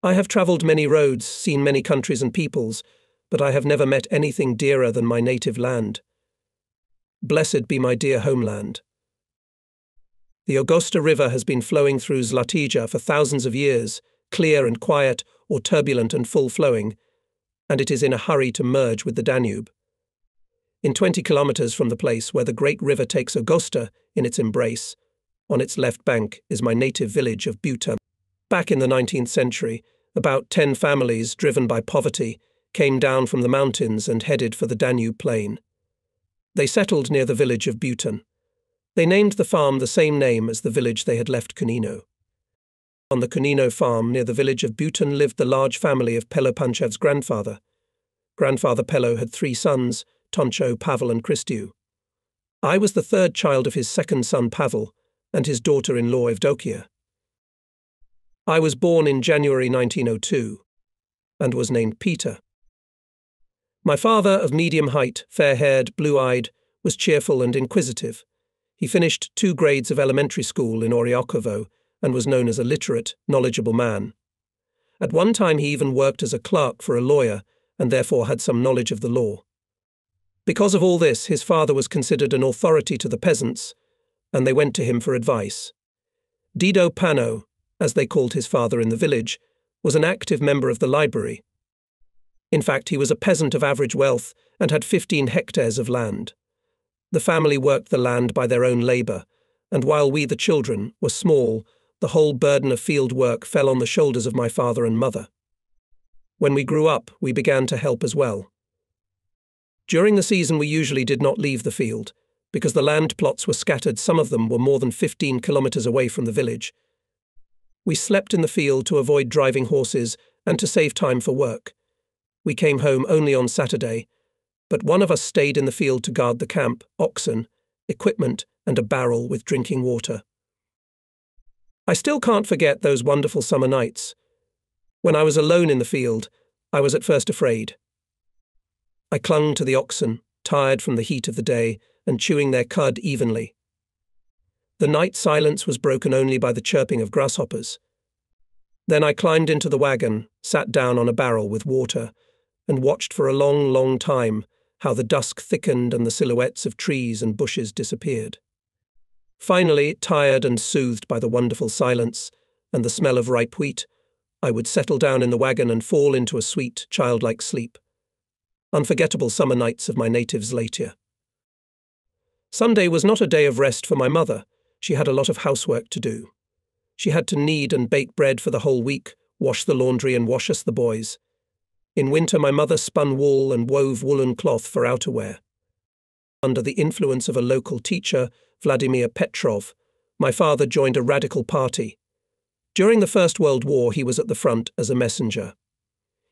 I have travelled many roads, seen many countries and peoples, but I have never met anything dearer than my native land. Blessed be my dear homeland. The Augusta River has been flowing through Zlatija for thousands of years, clear and quiet, or turbulent and full-flowing, and it is in a hurry to merge with the Danube. In 20 kilometers from the place where the great river takes Augusta in its embrace, on its left bank is my native village of Buta. Back in the 19th century, about 10 families, driven by poverty, came down from the mountains and headed for the Danube plain. They settled near the village of Buton. They named the farm the same name as the village they had left Cunino. On the Cunino farm near the village of Buton lived the large family of Pello Panchev's grandfather. Grandfather Pello had 3 sons, Toncho, Pavel and Christiu. I was the 3rd child of his 2nd son Pavel and his daughter-in-law Evdokia. I was born in January 1902 and was named Peter. My father, of medium height, fair-haired, blue-eyed, was cheerful and inquisitive. He finished 2 grades of elementary school in Oriokovo and was known as a literate, knowledgeable man. At one time he even worked as a clerk for a lawyer and therefore had some knowledge of the law. Because of all this, his father was considered an authority to the peasants, and they went to him for advice. Dido Pano, as they called his father in the village, was an active member of the library. In fact, he was a peasant of average wealth and had 15 hectares of land. The family worked the land by their own labour, and while we, the children, were small, the whole burden of field work fell on the shoulders of my father and mother. When we grew up, we began to help as well. During the season we usually did not leave the field, because the land plots were scattered. Some of them were more than 15 kilometres away from the village. We slept in the field to avoid driving horses and to save time for work. We came home only on Saturday, but one of us stayed in the field to guard the camp, oxen, equipment and a barrel with drinking water. I still can't forget those wonderful summer nights. When I was alone in the field, I was at first afraid. I clung to the oxen, tired from the heat of the day, and chewing their cud evenly. The night silence was broken only by the chirping of grasshoppers. Then I climbed into the wagon, sat down on a barrel with water, and watched for a long, long time how the dusk thickened and the silhouettes of trees and bushes disappeared. Finally, tired and soothed by the wonderful silence and the smell of ripe wheat, I would settle down in the wagon and fall into a sweet, childlike sleep. Unforgettable summer nights of my native Zlatia. Sunday was not a day of rest for my mother. She had a lot of housework to do. She had to knead and bake bread for the whole week, wash the laundry and wash us the boys. In winter my mother spun wool and wove woolen cloth for outerwear. Under the influence of a local teacher, Vladimir Petrov, my father joined a radical party. During the First World War he was at the front as a messenger.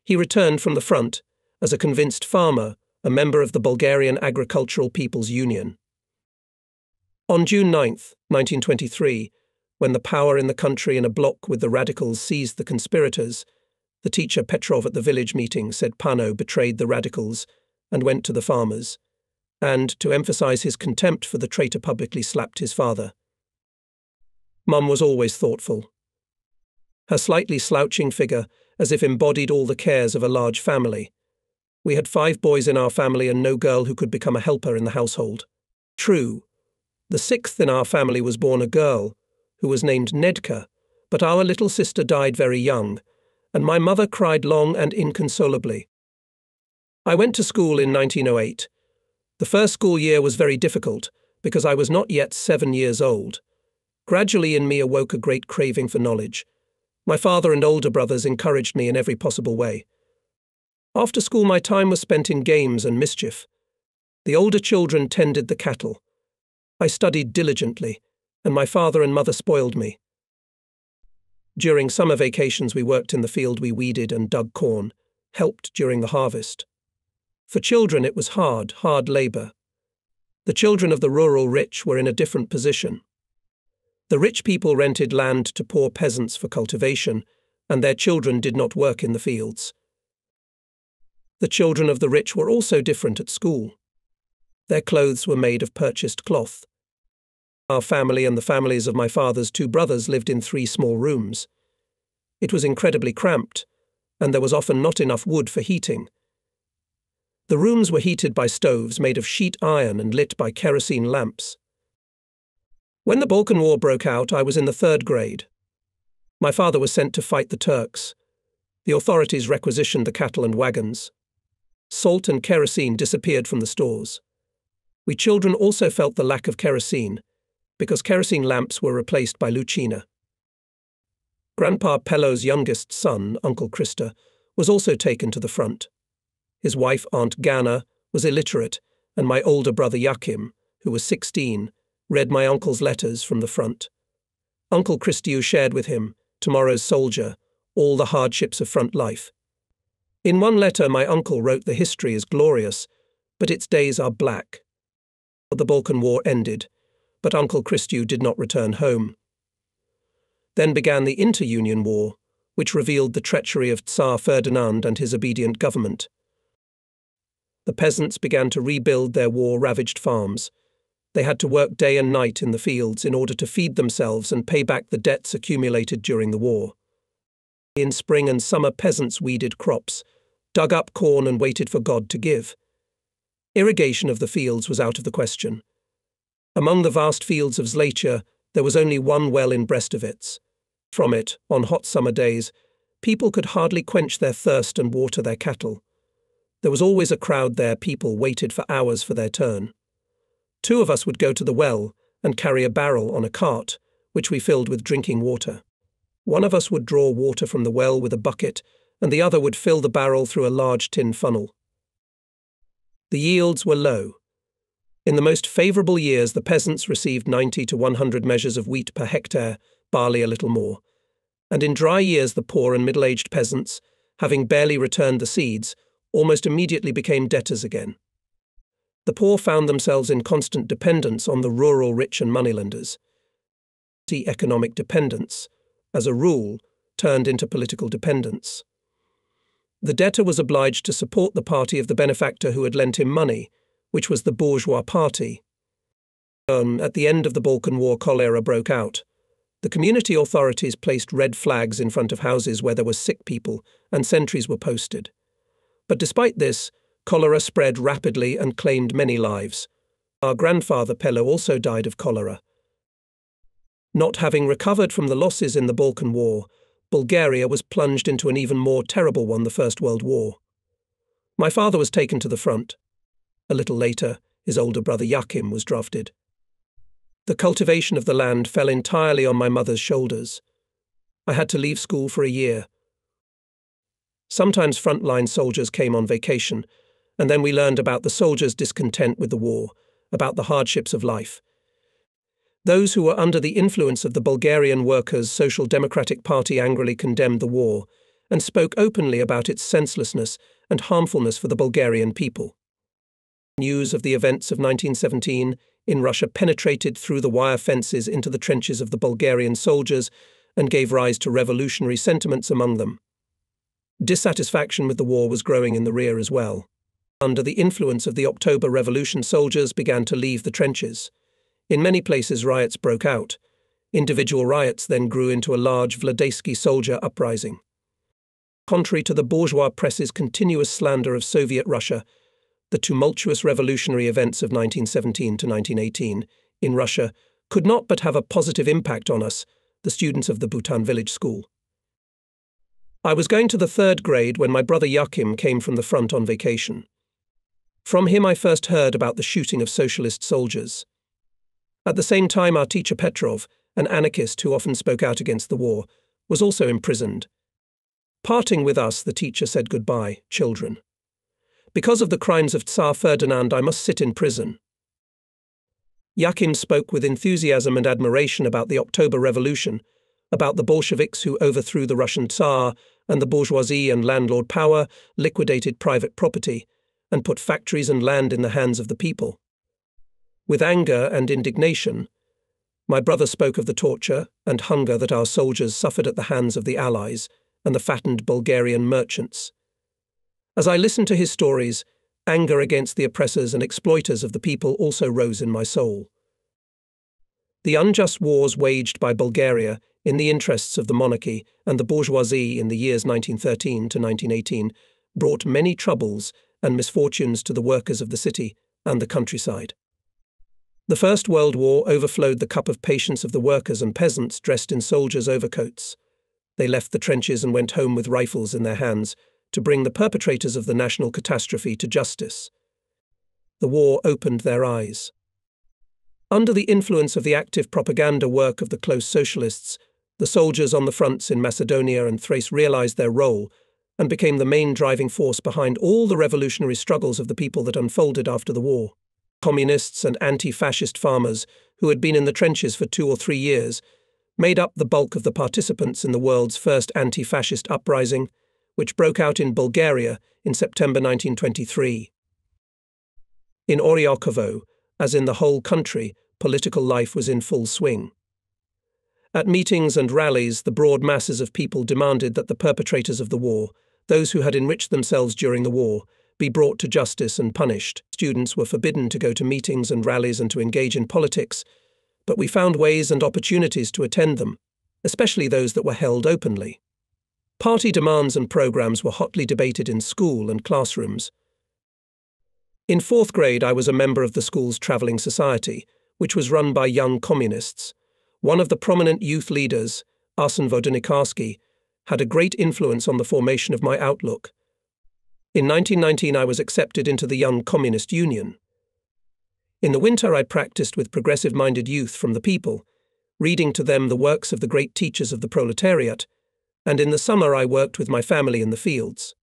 He returned from the front as a convinced farmer, a member of the Bulgarian Agricultural People's Union. On June 9, 1923, when the power in the country in a bloc with the radicals seized the conspirators, the teacher Petrov at the village meeting said Pano betrayed the radicals and went to the farmers, and, to emphasize his contempt for the traitor, publicly slapped his father. Mum was always thoughtful. Her slightly slouching figure as if embodied all the cares of a large family. We had 5 boys in our family and no girl who could become a helper in the household. True, the 6th in our family was born a girl, who was named Nedka, but our little sister died very young, and my mother cried long and inconsolably. I went to school in 1908. The first school year was very difficult, because I was not yet 7 years old. Gradually in me awoke a great craving for knowledge. My father and older brothers encouraged me in every possible way. After school my time was spent in games and mischief. The older children tended the cattle. I studied diligently, and my father and mother spoiled me. During summer vacations we worked in the field. We weeded and dug corn, helped during the harvest. For children it was hard labour. The children of the rural rich were in a different position. The rich people rented land to poor peasants for cultivation, and their children did not work in the fields. The children of the rich were also different at school. Their clothes were made of purchased cloth. Our family and the families of my father's 2 brothers lived in 3 small rooms. It was incredibly cramped, and there was often not enough wood for heating. The rooms were heated by stoves made of sheet iron and lit by kerosene lamps. When the Balkan War broke out, I was in the 3rd grade. My father was sent to fight the Turks. The authorities requisitioned the cattle and wagons. Salt and kerosene disappeared from the stores. We children also felt the lack of kerosene, because kerosene lamps were replaced by lucina. Grandpa Pello's youngest son, Uncle Krista, was also taken to the front. His wife, Aunt Gana, was illiterate, and my older brother Yakim, who was 16, read my uncle's letters from the front. Uncle Christiu shared with him, tomorrow's soldier, all the hardships of front life. In one letter, my uncle wrote the history is glorious, but its days are black. The Balkan War ended, but Uncle Christiu did not return home. Then began the Inter-Union War, which revealed the treachery of Tsar Ferdinand and his obedient government. The peasants began to rebuild their war-ravaged farms. They had to work day and night in the fields in order to feed themselves and pay back the debts accumulated during the war. In spring and summer, peasants weeded crops, dug up corn and waited for God to give. Irrigation of the fields was out of the question. Among the vast fields of Zlatia, there was only one well in Brestovic. From it, on hot summer days, people could hardly quench their thirst and water their cattle. There was always a crowd there. People waited for hours for their turn. 2 of us would go to the well and carry a barrel on a cart, which we filled with drinking water. One of us would draw water from the well with a bucket, and the other would fill the barrel through a large tin funnel. The yields were low. In the most favourable years, the peasants received 90 to 100 measures of wheat per hectare, barley a little more. And in dry years, the poor and middle-aged peasants, having barely returned the seeds, almost immediately became debtors again. The poor found themselves in constant dependence on the rural rich and moneylenders. The economic dependence, as a rule, turned into political dependence. The debtor was obliged to support the party of the benefactor who had lent him money, which was the bourgeois party. At the end of the Balkan War, cholera broke out. The community authorities placed red flags in front of houses where there were sick people, and sentries were posted. But despite this, cholera spread rapidly and claimed many lives. Our grandfather Pello also died of cholera. Not having recovered from the losses in the Balkan War, Bulgaria was plunged into an even more terrible one, the First World War. My father was taken to the front. A little later, his older brother Yakim was drafted. The cultivation of the land fell entirely on my mother's shoulders. I had to leave school for a year. Sometimes frontline soldiers came on vacation, and then we learned about the soldiers' discontent with the war, about the hardships of life. Those who were under the influence of the Bulgarian Workers' Social Democratic Party angrily condemned the war and spoke openly about its senselessness and harmfulness for the Bulgarian people. News of the events of 1917 in Russia penetrated through the wire fences into the trenches of the Bulgarian soldiers and gave rise to revolutionary sentiments among them. Dissatisfaction with the war was growing in the rear as well. Under the influence of the October Revolution, soldiers began to leave the trenches. In many places, riots broke out. Individual riots then grew into a large Vladaysky soldier uprising. Contrary to the bourgeois press's continuous slander of Soviet Russia, the tumultuous revolutionary events of 1917 to 1918 in Russia could not but have a positive impact on us, the students of the Bhutan Village School. I was going to the 3rd grade when my brother Yakim came from the front on vacation. From him I first heard about the shooting of socialist soldiers. At the same time, our teacher Petrov, an anarchist who often spoke out against the war, was also imprisoned. Parting with us, the teacher said, "Goodbye, children. Because of the crimes of Tsar Ferdinand, I must sit in prison." Yakim spoke with enthusiasm and admiration about the October Revolution, about the Bolsheviks who overthrew the Russian Tsar, and the bourgeoisie and landlord power liquidated private property and put factories and land in the hands of the people. With anger and indignation, my brother spoke of the torture and hunger that our soldiers suffered at the hands of the Allies and the fattened Bulgarian merchants. As I listened to his stories, anger against the oppressors and exploiters of the people also rose in my soul. The unjust wars waged by Bulgaria in the interests of the monarchy and the bourgeoisie in the years 1913 to 1918 brought many troubles and misfortunes to the workers of the city and the countryside. The First World War overflowed the cup of patience of the workers and peasants dressed in soldiers' overcoats. They left the trenches and went home with rifles in their hands to bring the perpetrators of the national catastrophe to justice. The war opened their eyes. Under the influence of the active propaganda work of the close socialists, the soldiers on the fronts in Macedonia and Thrace realized their role and became the main driving force behind all the revolutionary struggles of the people that unfolded after the war. Communists and anti-fascist farmers, who had been in the trenches for 2 or 3 years, made up the bulk of the participants in the world's first anti-fascist uprising, which broke out in Bulgaria in September 1923. In Oryarkovo, as in the whole country, political life was in full swing. At meetings and rallies, the broad masses of people demanded that the perpetrators of the war, those who had enriched themselves during the war, be brought to justice and punished. Students were forbidden to go to meetings and rallies and to engage in politics, but we found ways and opportunities to attend them, especially those that were held openly. Party demands and programs were hotly debated in school and classrooms. In 4th grade, I was a member of the school's travelling society, which was run by young communists. One of the prominent youth leaders, Arsen Vodenikarski, had a great influence on the formation of my outlook. In 1919, I was accepted into the Young Communist Union. In the winter, I practiced with progressive-minded youth from the people, reading to them the works of the great teachers of the proletariat, and in the summer I worked with my family in the fields.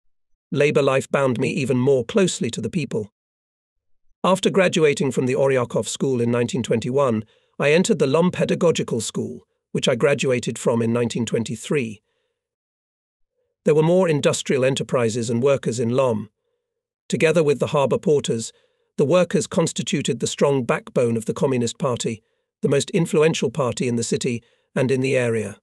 Labour life bound me even more closely to the people. After graduating from the Oryakov School in 1921, I entered the Lom Pedagogical School, which I graduated from in 1923. There were more industrial enterprises and workers in Lom. Together with the harbour porters, the workers constituted the strong backbone of the Communist Party, the most influential party in the city and in the area.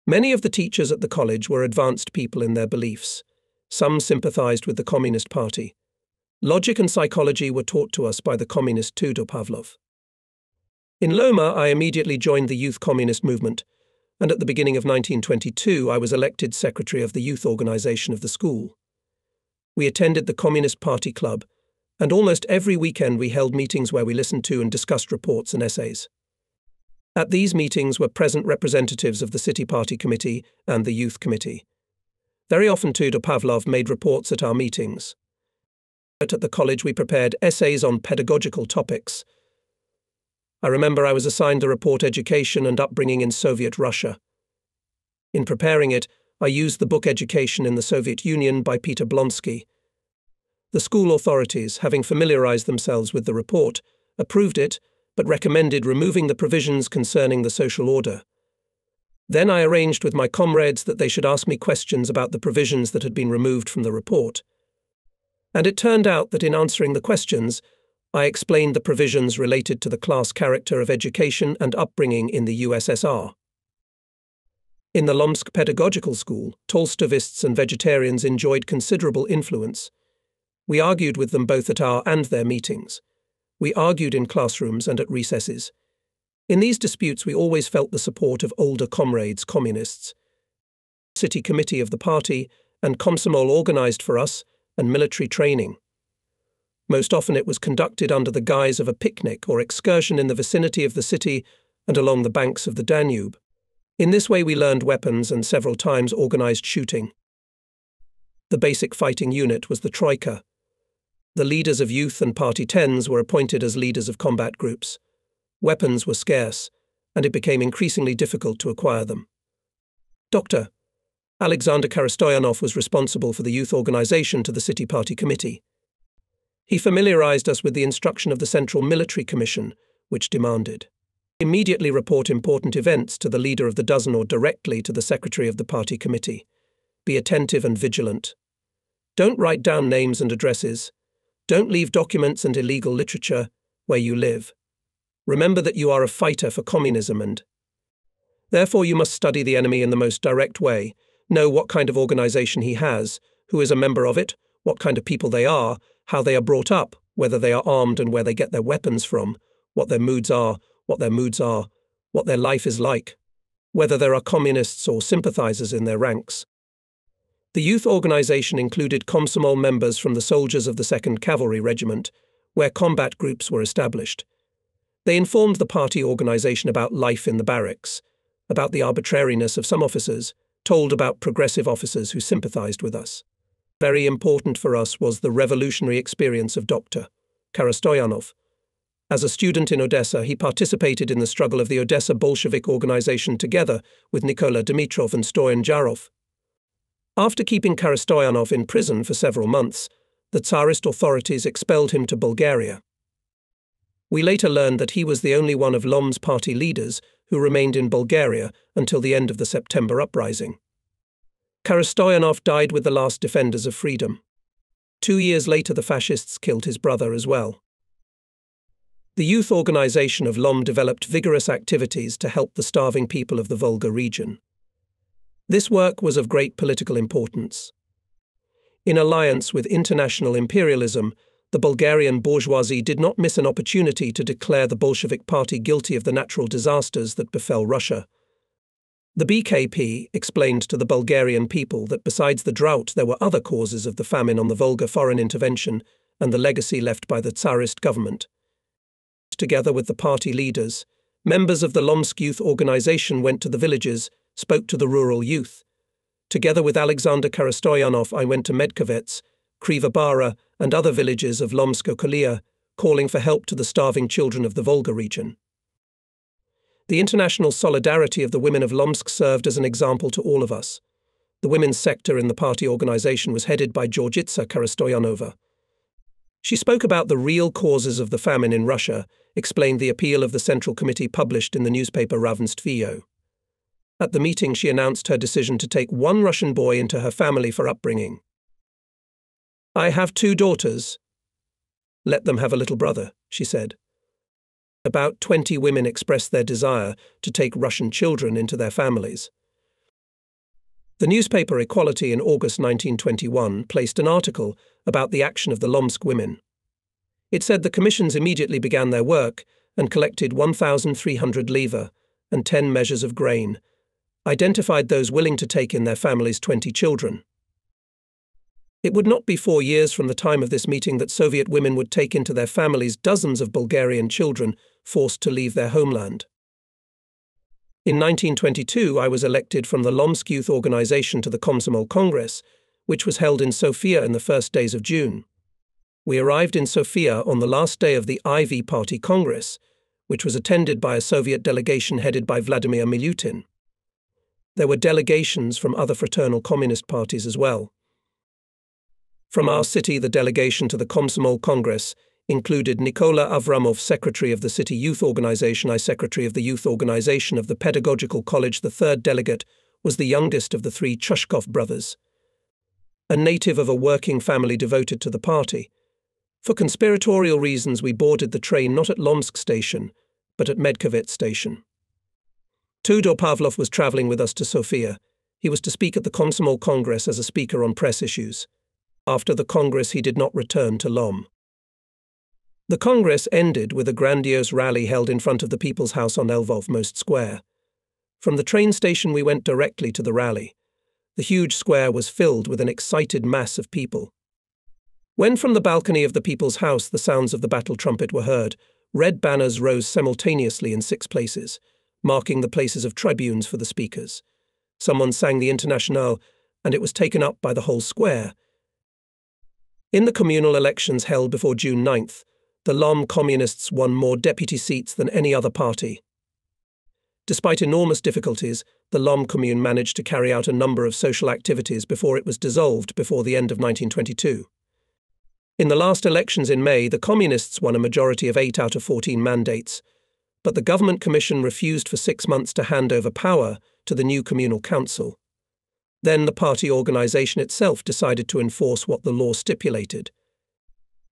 Many of the teachers at the college were advanced people in their beliefs. Some sympathized with the Communist Party. Logic and psychology were taught to us by the communist Tudor Pavlov. In Loma, I immediately joined the Youth Communist movement, and at the beginning of 1922 I was elected secretary of the youth organization of the school. We attended the Communist Party Club, and almost every weekend we held meetings where we listened to and discussed reports and essays. At these meetings were present representatives of the City Party Committee and the Youth Committee. Very often Tudor Pavlov made reports at our meetings. At the college we prepared essays on pedagogical topics. I remember I was assigned the report Education and Upbringing in Soviet Russia. In preparing it, I used the book Education in the Soviet Union by Peter Blonsky. The school authorities, having familiarized themselves with the report, approved it, but recommended removing the provisions concerning the social order. Then I arranged with my comrades that they should ask me questions about the provisions that had been removed from the report. And it turned out that in answering the questions, I explained the provisions related to the class character of education and upbringing in the USSR. In the Lomsk Pedagogical School, Tolstovists and vegetarians enjoyed considerable influence. We argued with them both at our and their meetings. We argued in classrooms and at recesses. In these disputes we always felt the support of older comrades, communists. City committee of the party and Komsomol organized for us, and military training. Most often it was conducted under the guise of a picnic or excursion in the vicinity of the city and along the banks of the Danube. In this way we learned weapons and several times organized shooting. The basic fighting unit was the Troika. The leaders of youth and Party 10s were appointed as leaders of combat groups. Weapons were scarce, and it became increasingly difficult to acquire them. Dr. Alexander Karastoyanov was responsible for the youth organization to the City Party Committee. He familiarized us with the instruction of the Central Military Commission, which demanded immediately report important events to the leader of the dozen or directly to the secretary of the party committee. Be attentive and vigilant. Don't write down names and addresses. Don't leave documents and illegal literature where you live. Remember that you are a fighter for communism and therefore you must study the enemy in the most direct way, know what kind of organization he has, who is a member of it, what kind of people they are, how they are brought up, whether they are armed and where they get their weapons from, what their moods are, what their moods are, what their life is like, whether there are communists or sympathizers in their ranks. The youth organization included Komsomol members from the soldiers of the 2nd Cavalry Regiment, where combat groups were established. They informed the party organization about life in the barracks, about the arbitrariness of some officers, told about progressive officers who sympathized with us. Very important for us was the revolutionary experience of Dr. Karastoyanov. As a student in Odessa, he participated in the struggle of the Odessa Bolshevik organization together with Nikola Dimitrov and Stoyan Jarov. After keeping Karastoyanov in prison for several months, the Tsarist authorities expelled him to Bulgaria. We later learned that he was the only one of Lom's party leaders who remained in Bulgaria until the end of the September uprising. Karastoyanov died with the last defenders of freedom. 2 years later, the fascists killed his brother as well. The youth organization of Lom developed vigorous activities to help the starving people of the Volga region. This work was of great political importance. In alliance with international imperialism, the Bulgarian bourgeoisie did not miss an opportunity to declare the Bolshevik Party guilty of the natural disasters that befell Russia. The BKP explained to the Bulgarian people that besides the drought there were other causes of the famine on the Volga, foreign intervention, and the legacy left by the Tsarist government. Together with the party leaders, members of the Lomsk Youth Organization went to the villages, spoke to the rural youth. Together with Alexander Karastoyanov, I went to Medkovets, Krivabara, and other villages of Lomsk-Okolia, calling for help to the starving children of the Volga region. The international solidarity of the women of Lomsk served as an example to all of us. The women's sector in the party organization was headed by Georgitsa Karastoyanova. She spoke about the real causes of the famine in Russia, explained the appeal of the Central Committee published in the newspaper Ravenstvio. At the meeting, she announced her decision to take one Russian boy into her family for upbringing. "I have 2 daughters. Let them have a little brother," she said. About 20 women expressed their desire to take Russian children into their families. The newspaper Equality in August 1921 placed an article about the action of the Lomsk women. It said the commissions immediately began their work and collected 1,300 leva and 10 measures of grain, identified those willing to take in their families 20 children. It would not be 4 years from the time of this meeting that Soviet women would take into their families dozens of Bulgarian children forced to leave their homeland. In 1922, I was elected from the Lomsk Youth Organization to the Komsomol Congress, which was held in Sofia in the first days of June. We arrived in Sofia on the last day of the IV Party Congress, which was attended by a Soviet delegation headed by Vladimir Milutin. There were delegations from other fraternal communist parties as well. From our city, the delegation to the Komsomol Congress included Nikola Avramov, secretary of the City Youth Organization, I secretary of the Youth Organization of the Pedagogical College. The third delegate was the youngest of the 3 Chushkov brothers, a native of a working family devoted to the party. For conspiratorial reasons, we boarded the train not at Lomsk station, but at Medkovets station. Tudor Pavlov was traveling with us to Sofia. He was to speak at the Komsomol Congress as a speaker on press issues. After the Congress, he did not return to Lom. The Congress ended with a grandiose rally held in front of the People's House on Lvov Most Square. From the train station, we went directly to the rally. The huge square was filled with an excited mass of people. When from the balcony of the People's House the sounds of the battle trumpet were heard, red banners rose simultaneously in 6 places, marking the places of tribunes for the speakers. Someone sang the Internationale, and it was taken up by the whole square. In the communal elections held before June 9th, the Lom communists won more deputy seats than any other party. Despite enormous difficulties, the Lom commune managed to carry out a number of social activities before it was dissolved before the end of 1922. In the last elections in May, the Communists won a majority of 8 out of 14 mandates, but the Government Commission refused for 6 months to hand over power to the new communal council. Then the party organization itself decided to enforce what the law stipulated.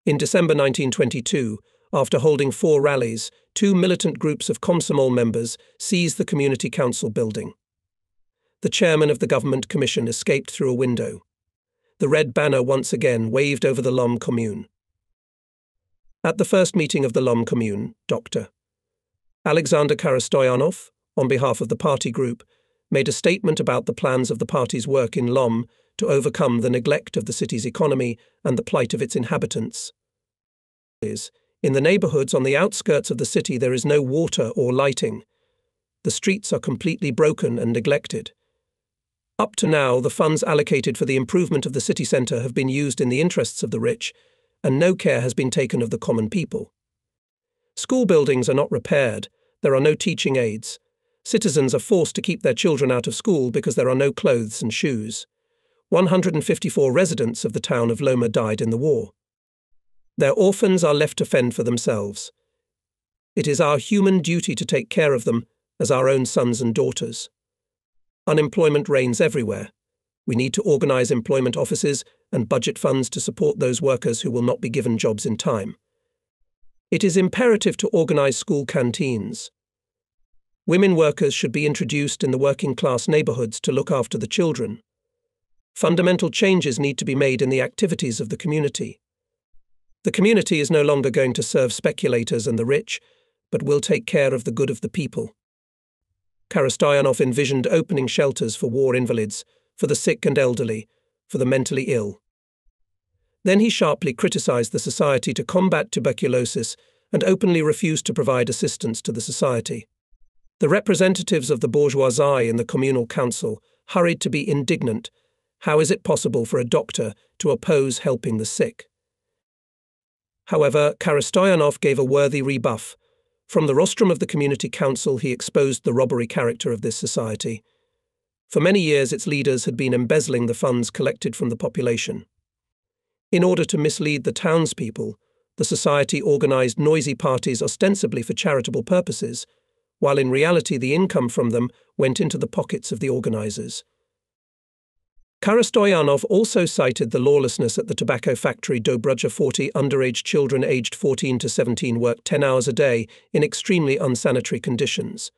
In December 1922, after holding 4 rallies, 2 militant groups of Komsomol members seized the Community Council building. The chairman of the Government Commission escaped through a window. The red banner once again waved over the Lom commune. At the first meeting of the Lom commune, Dr. Alexander Karastoyanov, on behalf of the party group, made a statement about the plans of the party's work in Lom to overcome the neglect of the city's economy and the plight of its inhabitants. In the neighborhoods on the outskirts of the city there is no water or lighting. The streets are completely broken and neglected. Up to now, the funds allocated for the improvement of the city centre have been used in the interests of the rich, and no care has been taken of the common people. School buildings are not repaired, there are no teaching aids. Citizens are forced to keep their children out of school because there are no clothes and shoes. 154 residents of the town of Loma died in the war. Their orphans are left to fend for themselves. It is our human duty to take care of them as our own sons and daughters. Unemployment reigns everywhere. We need to organize employment offices and budget funds to support those workers who will not be given jobs in time. It is imperative to organize school canteens. Women workers should be introduced in the working-class neighborhoods to look after the children. Fundamental changes need to be made in the activities of the community. The community is no longer going to serve speculators and the rich, but will take care of the good of the people. Karastoyanov envisioned opening shelters for war invalids, for the sick and elderly, for the mentally ill. Then he sharply criticized the society to combat tuberculosis and openly refused to provide assistance to the society. The representatives of the bourgeoisie in the communal council hurried to be indignant. How is it possible for a doctor to oppose helping the sick? However, Karastoyanov gave a worthy rebuff. From the rostrum of the community council, he exposed the robbery character of this society. For many years, its leaders had been embezzling the funds collected from the population. In order to mislead the townspeople, the society organized noisy parties ostensibly for charitable purposes, while in reality the income from them went into the pockets of the organizers. Karastoyanov also cited the lawlessness at the tobacco factory Dobruja 40. Underage children aged 14 to 17 worked 10 hours a day in extremely unsanitary conditions.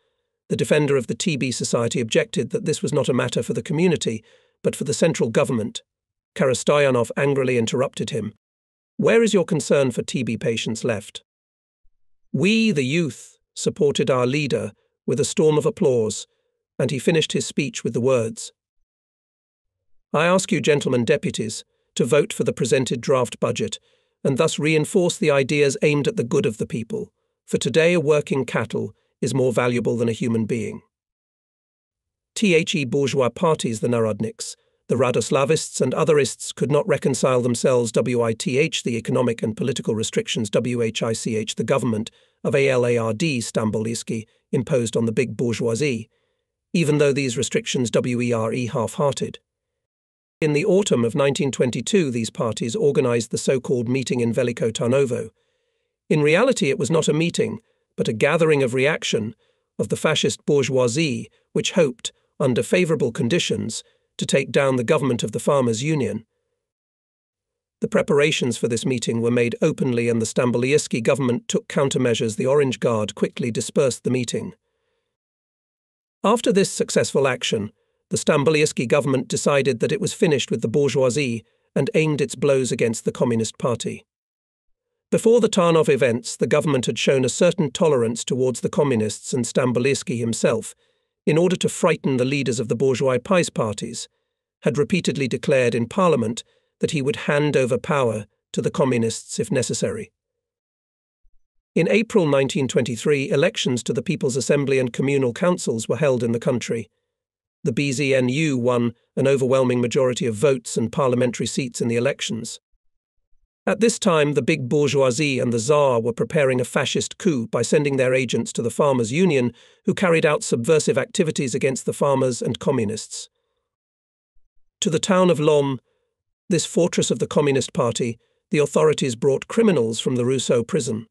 The defender of the TB Society objected that this was not a matter for the community, but for the central government. Karastoyanov angrily interrupted him. Where is your concern for TB patients left? We, the youth, supported our leader with a storm of applause, and he finished his speech with the words, I ask you, gentlemen deputies, to vote for the presented draft budget and thus reinforce the ideas aimed at the good of the people, for today a working cattle is more valuable than a human being. The bourgeois parties, the Narodniks, the Radoslavists and otherists could not reconcile themselves with the economic and political restrictions WHICH the government of ALARD Stambolisky imposed on the big bourgeoisie, even though these restrictions were half-hearted. In the autumn of 1922, these parties organized the so-called meeting in Veliko Tarnovo. In reality, it was not a meeting, but a gathering of reaction of the fascist bourgeoisie, which hoped, under favorable conditions, to take down the government of the Farmers' Union. The preparations for this meeting were made openly, and the Stambolisky government took countermeasures. The Orange Guard quickly dispersed the meeting. After this successful action, the Stambolisky government decided that it was finished with the bourgeoisie and aimed its blows against the Communist Party. Before the Tarnov events, the government had shown a certain tolerance towards the communists and Stambolisky himself, in order to frighten the leaders of the bourgeois pies parties, had repeatedly declared in Parliament that he would hand over power to the communists if necessary. In April 1923, elections to the People's Assembly and communal councils were held in the country. The BZNU won an overwhelming majority of votes and parliamentary seats in the elections. At this time, the big bourgeoisie and the Tsar were preparing a fascist coup by sending their agents to the Farmers' Union, who carried out subversive activities against the farmers and communists. To the town of Lom, this fortress of the Communist Party, the authorities brought criminals from the Rousseau prison.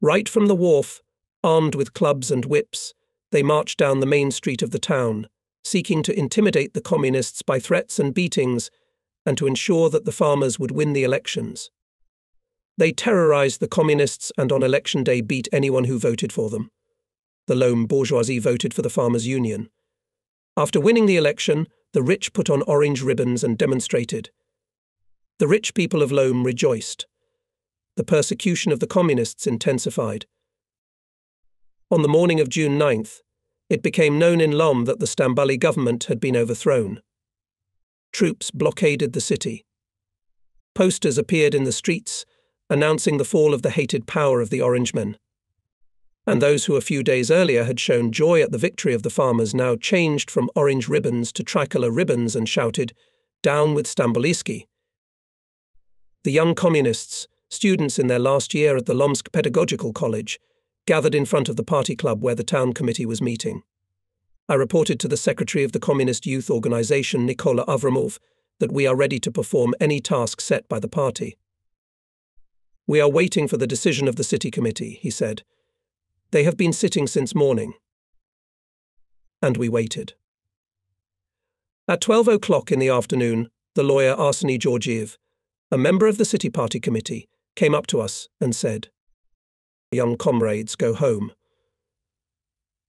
Right from the wharf, armed with clubs and whips, they marched down the main street of the town, seeking to intimidate the communists by threats and beatings, and to ensure that the farmers would win the elections. They terrorized the communists and on election day beat anyone who voted for them. The Lom bourgeoisie voted for the Farmers' Union. After winning the election, the rich put on orange ribbons and demonstrated. The rich people of Lom rejoiced. The persecution of the communists intensified. On the morning of June 9th, it became known in Lom that the Stamboli government had been overthrown. Troops blockaded the city. Posters appeared in the streets, announcing the fall of the hated power of the Orangemen. And those who a few days earlier had shown joy at the victory of the farmers now changed from orange ribbons to tricolour ribbons and shouted, "Down with Stamboliski." The young communists, students in their last year at the Lomsk Pedagogical College, gathered in front of the party club where the town committee was meeting. I reported to the secretary of the Communist Youth Organization, Nikola Avramov, that we are ready to perform any task set by the party. "We are waiting for the decision of the city committee," he said. "They have been sitting since morning." And we waited. At 12 o'clock in the afternoon, the lawyer Arseny Georgiev, a member of the city party committee, came up to us and said, "Young comrades, go home.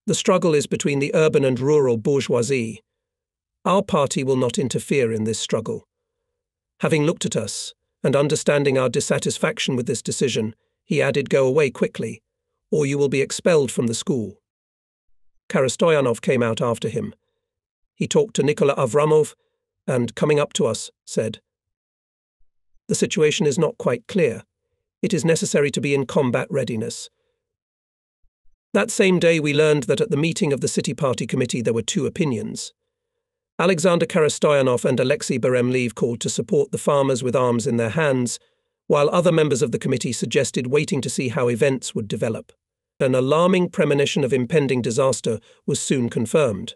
The struggle is between the urban and rural bourgeoisie. Our party will not interfere in this struggle." Having looked at us, and understanding our dissatisfaction with this decision, he added, "Go away quickly, or you will be expelled from the school." Karastoyanov came out after him. He talked to Nikola Avramov and, coming up to us, said, "The situation is not quite clear. It is necessary to be in combat readiness." That same day we learned that at the meeting of the City Party Committee there were two opinions. Alexander Karastoyanov and Alexei Beremlev called to support the farmers with arms in their hands, while other members of the committee suggested waiting to see how events would develop. An alarming premonition of impending disaster was soon confirmed.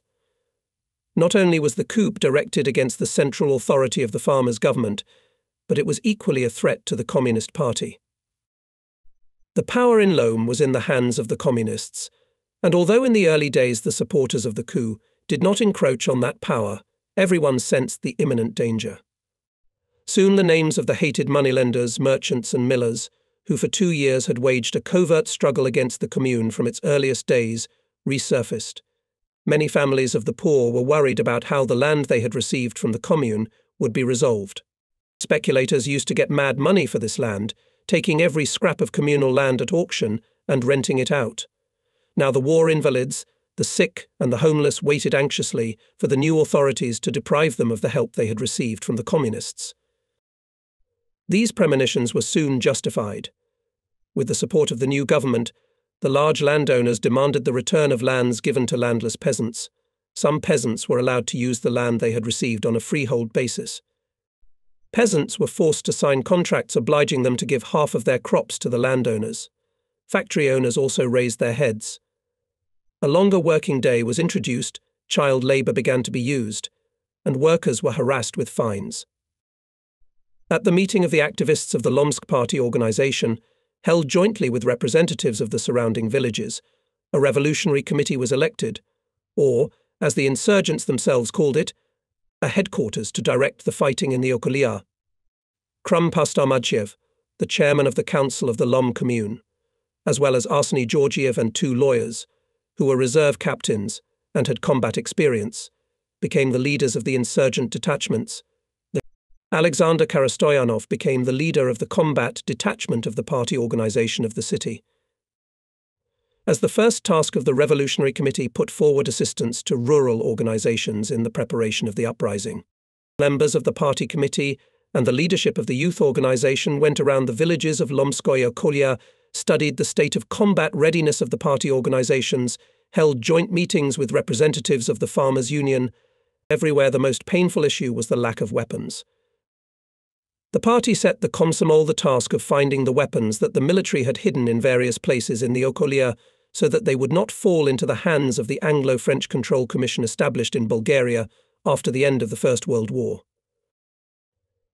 Not only was the coup directed against the central authority of the farmers' government, but it was equally a threat to the Communist Party. The power in Lom was in the hands of the communists, and although in the early days the supporters of the coup did not encroach on that power, everyone sensed the imminent danger. Soon the names of the hated moneylenders, merchants and millers, who for 2 years had waged a covert struggle against the commune from its earliest days, resurfaced. Many families of the poor were worried about how the land they had received from the commune would be resolved. Speculators used to get mad money for this land, taking every scrap of communal land at auction and renting it out. Now the war invalids, the sick and the homeless waited anxiously for the new authorities to deprive them of the help they had received from the communists. These premonitions were soon justified. With the support of the new government, the large landowners demanded the return of lands given to landless peasants. Some peasants were allowed to use the land they had received on a freehold basis. Peasants were forced to sign contracts obliging them to give half of their crops to the landowners. Factory owners also raised their heads. A longer working day was introduced, child labour began to be used, and workers were harassed with fines. At the meeting of the activists of the Lomsk Party organization, held jointly with representatives of the surrounding villages, a revolutionary committee was elected, or, as the insurgents themselves called it, a headquarters to direct the fighting in the Okolia. Krum Pastarmadchev, the chairman of the council of the Lom commune, as well as Arseny Georgiev and 2 lawyers, who were reserve captains and had combat experience, became the leaders of the insurgent detachments. Alexander Karastoyanov became the leader of the combat detachment of the party organization of the city. As the first task of the Revolutionary Committee put forward assistance to rural organizations in the preparation of the uprising, members of the party committee and the leadership of the youth organization went around the villages of Lomskoye Okolia, studied the state of combat readiness of the party organizations, held joint meetings with representatives of the Farmers' Union. Everywhere the most painful issue was the lack of weapons. The party set the Komsomol the task of finding the weapons that the military had hidden in various places in the Okolia so that they would not fall into the hands of the Anglo-French Control Commission established in Bulgaria after the end of the First World War.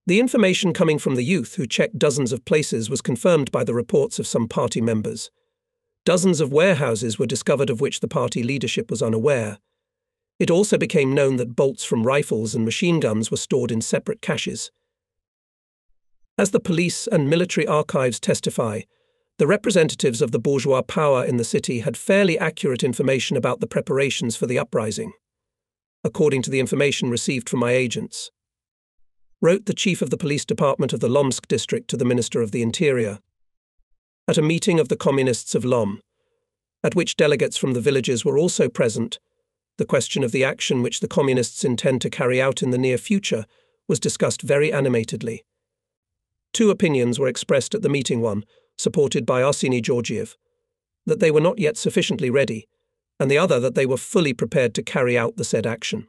The information coming from the youth who checked dozens of places was confirmed by the reports of some party members. Dozens of warehouses were discovered of which the party leadership was unaware. It also became known that bolts from rifles and machine guns were stored in separate caches. As the police and military archives testify, the representatives of the bourgeois power in the city had fairly accurate information about the preparations for the uprising, according to the information received from my agents, wrote the chief of the police department of the Lomsk district to the Minister of the Interior. At a meeting of the communists of Lom, at which delegates from the villages were also present. The question of the action which the communists intend to carry out in the near future was discussed very animatedly. Two opinions were expressed at the meeting: one, supported by Arseny Georgiev, that they were not yet sufficiently ready, and the other that they were fully prepared to carry out the said action.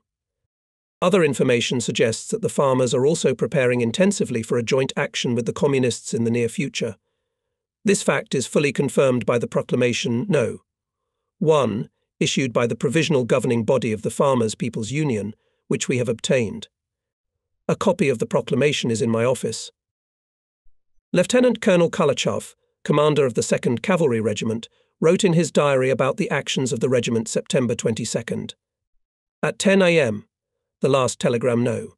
Other information suggests that the farmers are also preparing intensively for a joint action with the communists in the near future. This fact is fully confirmed by the proclamation No. 1, issued by the provisional governing body of the Farmers' People's Union, which we have obtained. A copy of the proclamation is in my office. Lieutenant Colonel Kalachov, commander of the 2nd Cavalry Regiment, wrote in his diary about the actions of the regiment September 22nd. At 10 a.m., the last telegram No.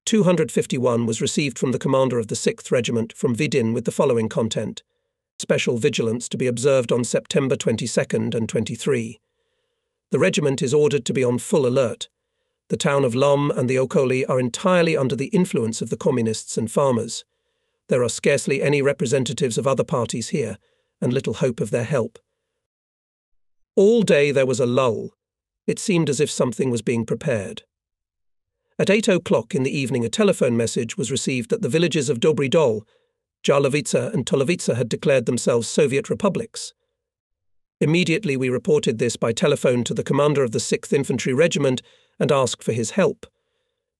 251 was received from the commander of the 6th Regiment from Vidin with the following content: special vigilance to be observed on September 22nd and 23. The regiment is ordered to be on full alert. The town of Lom and the Okoli are entirely under the influence of the communists and farmers. There are scarcely any representatives of other parties here, and little hope of their help. All day there was a lull. It seemed as if something was being prepared. At 8 o'clock in the evening a telephone message was received that the villages of Dobry Dol, Jarlovitsa and Tolovitsa had declared themselves Soviet republics. Immediately we reported this by telephone to the commander of the 6th Infantry Regiment and asked for his help.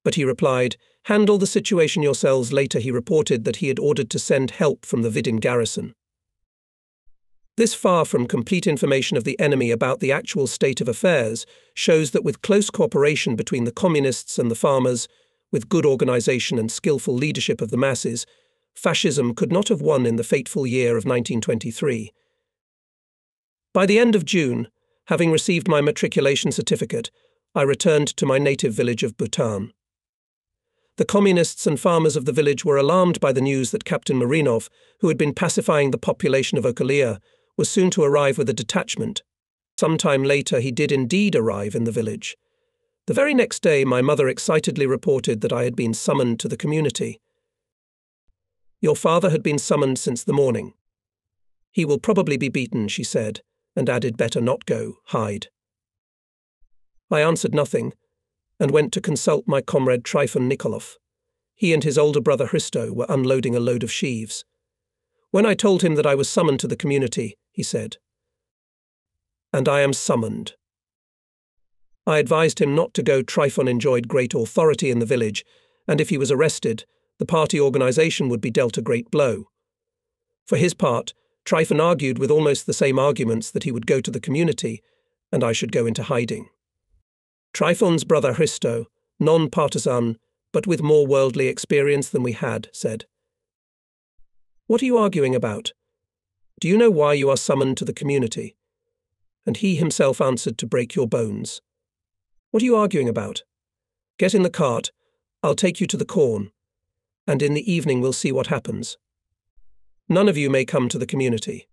But he replied, "Handle the situation yourselves." Later he reported that he had ordered to send help from the Vidin garrison. This far from complete information of the enemy about the actual state of affairs shows that with close cooperation between the communists and the farmers, with good organization and skillful leadership of the masses, fascism could not have won in the fateful year of 1923. By the end of June, having received my matriculation certificate, I returned to my native village of Bhutan. The communists and farmers of the village were alarmed by the news that Captain Marinov, who had been pacifying the population of Okolia, was soon to arrive with a detachment. Some time later he did indeed arrive in the village. The very next day my mother excitedly reported that I had been summoned to the community. "Your father had been summoned since the morning. He will probably be beaten," she said, and added, "Better not go, hide." I answered nothing, and went to consult my comrade Trifon Nikolov. He and his older brother Hristo were unloading a load of sheaves. When I told him that I was summoned to the community, he said, "And I am summoned." I advised him not to go. Trifon enjoyed great authority in the village, and if he was arrested, the party organization would be dealt a great blow. For his part, Trifon argued with almost the same arguments that he would go to the community, and I should go into hiding. Trifon's brother Hristo, non-partisan, but with more worldly experience than we had, said, "What are you arguing about? Do you know why you are summoned to the community?" And he himself answered, "To break your bones." "What are you arguing about? Get in the cart, I'll take you to the corn, and in the evening we'll see what happens. None of you may come to the community."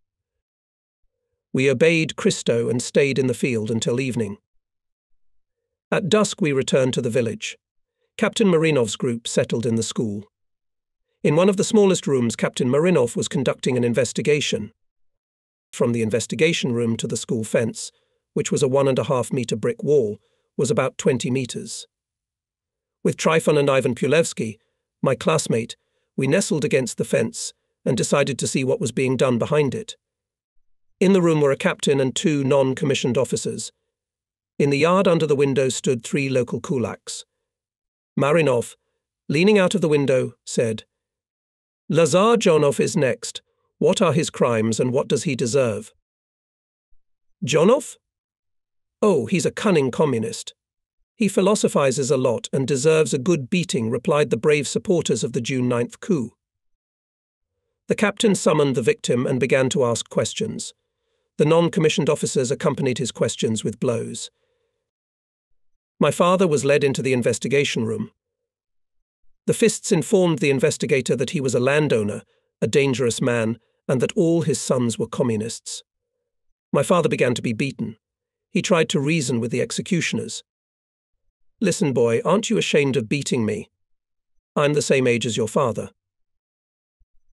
We obeyed Christo and stayed in the field until evening. At dusk we returned to the village. Captain Marinov's group settled in the school. In one of the smallest rooms, Captain Marinov was conducting an investigation. From the investigation room to the school fence, which was a 1.5-meter brick wall, was about 20 meters. With Trifon and Ivan Pulevsky, my classmate, we nestled against the fence and decided to see what was being done behind it. In the room were a captain and 2 non-commissioned officers. In the yard under the window stood 3 local kulaks. Marinov, leaning out of the window, said, "Lazar Jonov is next. What are his crimes and what does he deserve?" "Jonov? Oh, he's a cunning communist. He philosophizes a lot and deserves a good beating," replied the brave supporters of the June 9th coup. The captain summoned the victim and began to ask questions. The non-commissioned officers accompanied his questions with blows. My father was led into the investigation room. The fists informed the investigator that he was a landowner, a dangerous man, and that all his sons were communists. My father began to be beaten. He tried to reason with the executioners. "Listen, boy, aren't you ashamed of beating me? I'm the same age as your father."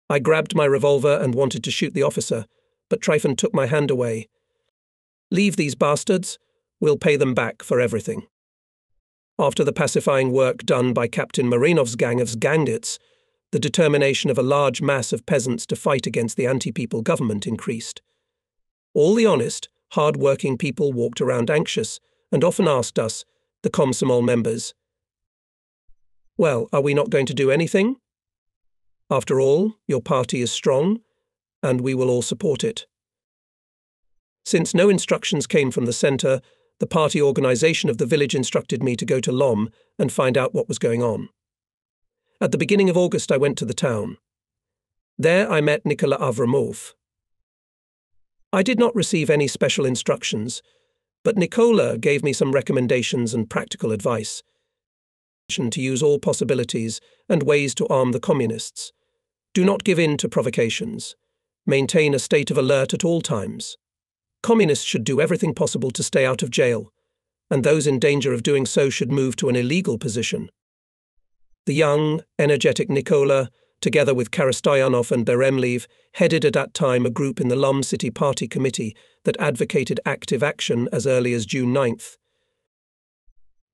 I grabbed my revolver and wanted to shoot the officer, but Trifon took my hand away. Leave these bastards, we'll pay them back for everything. After the pacifying work done by Captain Marinov's gang of Zgangits, the determination of a large mass of peasants to fight against the anti-people government increased. All the honest, hard-working people walked around anxious and often asked us, the Komsomol members, "Well, are we not going to do anything? After all, your party is strong, and we will all support it." Since no instructions came from the centre, the party organisation of the village instructed me to go to Lom and find out what was going on. At the beginning of August I went to the town. There I met Nikola Avramov. I did not receive any special instructions, but Nikola gave me some recommendations and practical advice to use all possibilities and ways to arm the communists. Do not give in to provocations. Maintain a state of alert at all times. Communists should do everything possible to stay out of jail, and those in danger of doing so should move to an illegal position. The young, energetic Nikola, together with Karastoyanov and Beremlev, headed at that time a group in the Lom City Party Committee that advocated active action as early as June 9th.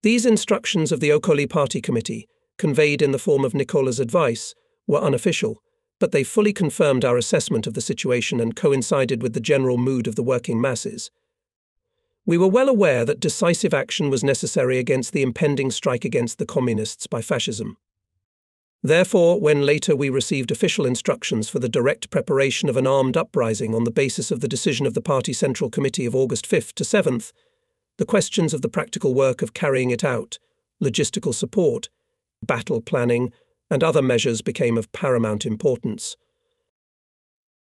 These instructions of the Okoli Party Committee, conveyed in the form of Nikola's advice, were unofficial, but they fully confirmed our assessment of the situation and coincided with the general mood of the working masses. We were well aware that decisive action was necessary against the impending strike against the communists by fascism. Therefore, when later we received official instructions for the direct preparation of an armed uprising on the basis of the decision of the Party Central Committee of August 5th to 7th, the questions of the practical work of carrying it out, logistical support, battle planning, and other measures became of paramount importance.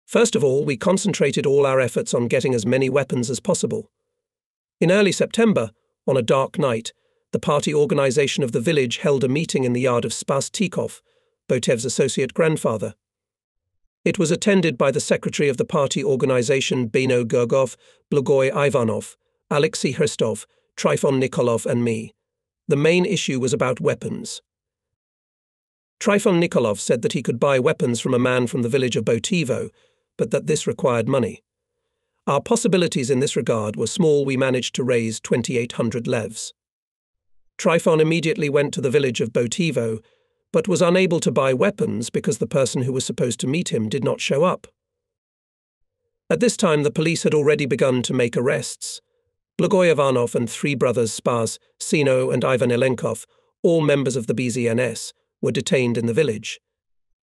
First of all, we concentrated all our efforts on getting as many weapons as possible. In early September, on a dark night, the party organisation of the village held a meeting in the yard of Spas Tikov, Botev's associate grandfather. It was attended by the secretary of the party organisation Beno Gurgov, Blogoy Ivanov, Alexei Hristov, Trifon Nikolov and me. The main issue was about weapons. Trifon Nikolov said that he could buy weapons from a man from the village of Botivo, but that this required money. Our possibilities in this regard were small. We managed to raise 2,800 levs. Trifon immediately went to the village of Botivo, but was unable to buy weapons because the person who was supposed to meet him did not show up. At this time, the police had already begun to make arrests. Blogoy Ivanov and three brothers Spas, Sino and Ivan Ilenkov, all members of the BZNS, were detained in the village.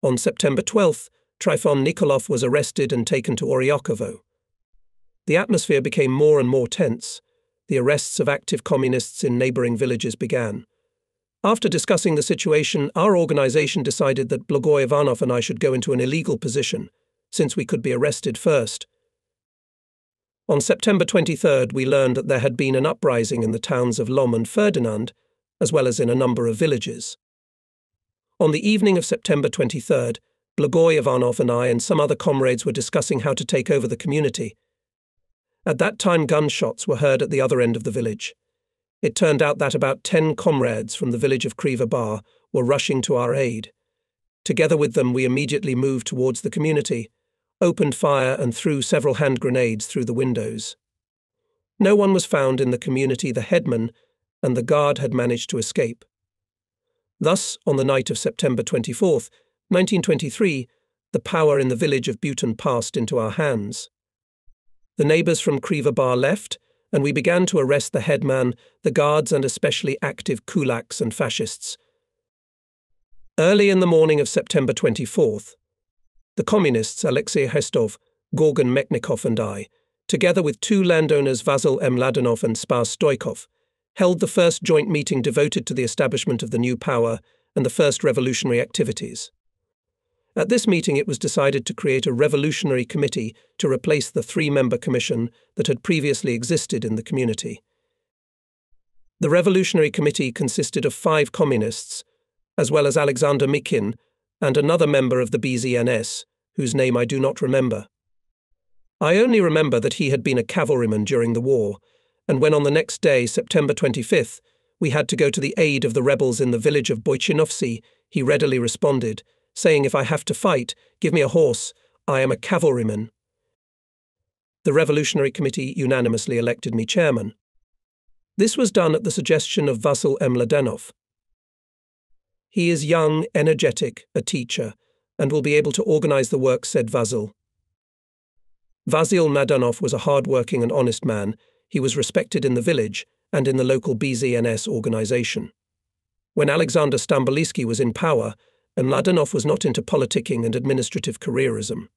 On September 12th, Trifon Nikolov was arrested and taken to Oryakovo. The atmosphere became more and more tense. The arrests of active communists in neighbouring villages began. After discussing the situation, our organisation decided that Blogoy Ivanov and I should go into an illegal position, since we could be arrested first. On September 23rd, we learned that there had been an uprising in the towns of Lom and Ferdinand, as well as in a number of villages. On the evening of September 23rd, Blogoy Ivanov and I and some other comrades were discussing how to take over the community. At that time, gunshots were heard at the other end of the village. It turned out that about 10 comrades from the village of Kriva Bar were rushing to our aid. Together with them, we immediately moved towards the community, opened fire and threw several hand grenades through the windows. No one was found in the community. The headman and the guard had managed to escape. Thus, on the night of September 24th, 1923, the power in the village of Buton passed into our hands. The neighbours from Kriva Bar left, and we began to arrest the headman, the guards and especially active kulaks and fascists. Early in the morning of September 24th, the communists Alexei Hristov, Gorgon Mechnikov and I, together with two landowners Vasil Mladenov and Spas Stoikov, held the first joint meeting devoted to the establishment of the new power and the first revolutionary activities. At this meeting it was decided to create a revolutionary committee to replace the three-member commission that had previously existed in the community. The revolutionary committee consisted of 5 communists, as well as Alexander Mikin and another member of the BZNS, whose name I do not remember. I only remember that he had been a cavalryman during the war, and when on the next day, September 25th, we had to go to the aid of the rebels in the village of Boychinovsy, he readily responded, saying, "If I have to fight, give me a horse. I am a cavalryman." The Revolutionary Committee unanimously elected me chairman. This was done at the suggestion of Vasil Mladenov. He is young, energetic, a teacher, and will be able to organize the work, said Vasil. Vasil Mladenov was a hard-working and honest man. He was respected in the village and in the local BZNS organization. When Alexander Stambolisky was in power, Mladenov was not into politicking and administrative careerism.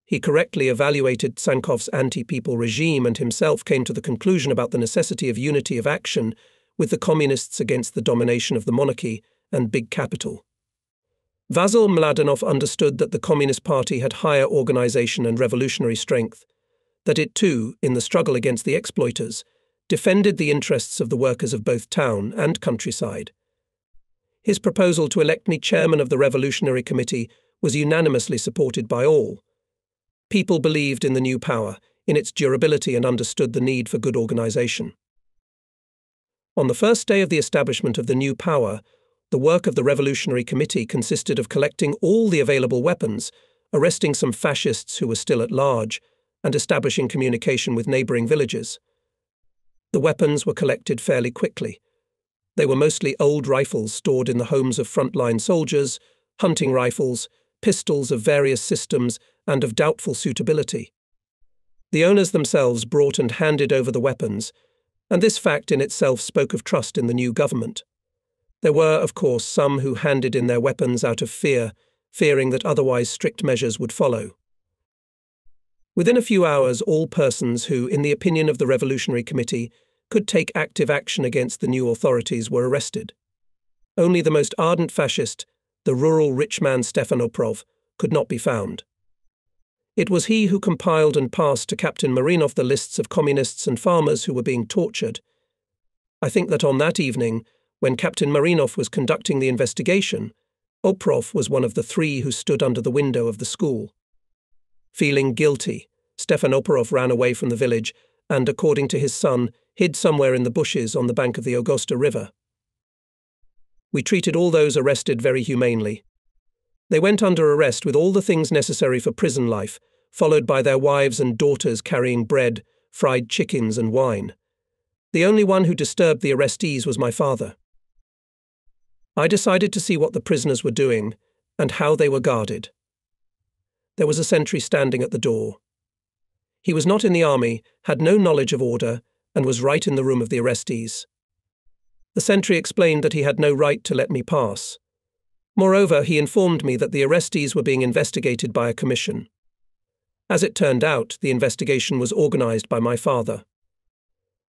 He correctly evaluated Tsankov's anti-people regime and himself came to the conclusion about the necessity of unity of action with the communists against the domination of the monarchy and big capital. Vasil Mladenov understood that the Communist Party had higher organization and revolutionary strength, that it too, in the struggle against the exploiters, defended the interests of the workers of both town and countryside. His proposal to elect me chairman of the Revolutionary Committee was unanimously supported by all. People believed in the new power, in its durability, and understood the need for good organization. On the first day of the establishment of the new power, the work of the Revolutionary Committee consisted of collecting all the available weapons, arresting some fascists who were still at large, and establishing communication with neighboring villages. The weapons were collected fairly quickly. They were mostly old rifles stored in the homes of frontline soldiers, hunting rifles, pistols of various systems, and of doubtful suitability. The owners themselves brought and handed over the weapons, and this fact in itself spoke of trust in the new government. There were, of course, some who handed in their weapons out of fear, fearing that otherwise strict measures would follow. Within a few hours, all persons who, in the opinion of the Revolutionary Committee, could take active action against the new authorities were arrested. Only the most ardent fascist, the rural rich man Stefan Oprov, could not be found. It was he who compiled and passed to Captain Marinov the lists of communists and farmers who were being tortured. I think that on that evening, when Captain Marinov was conducting the investigation, Oprov was one of the three who stood under the window of the school. Feeling guilty, Stefan Oprov ran away from the village and, according to his son, hid somewhere in the bushes on the bank of the Augusta River. We treated all those arrested very humanely. They went under arrest with all the things necessary for prison life, followed by their wives and daughters carrying bread, fried chickens, and wine. The only one who disturbed the arrestees was my father. I decided to see what the prisoners were doing and how they were guarded. There was a sentry standing at the door. He was not in the army, had no knowledge of order, and was right in the room of the arrestees. The sentry explained that he had no right to let me pass. Moreover, he informed me that the arrestees were being investigated by a commission. As it turned out, the investigation was organized by my father.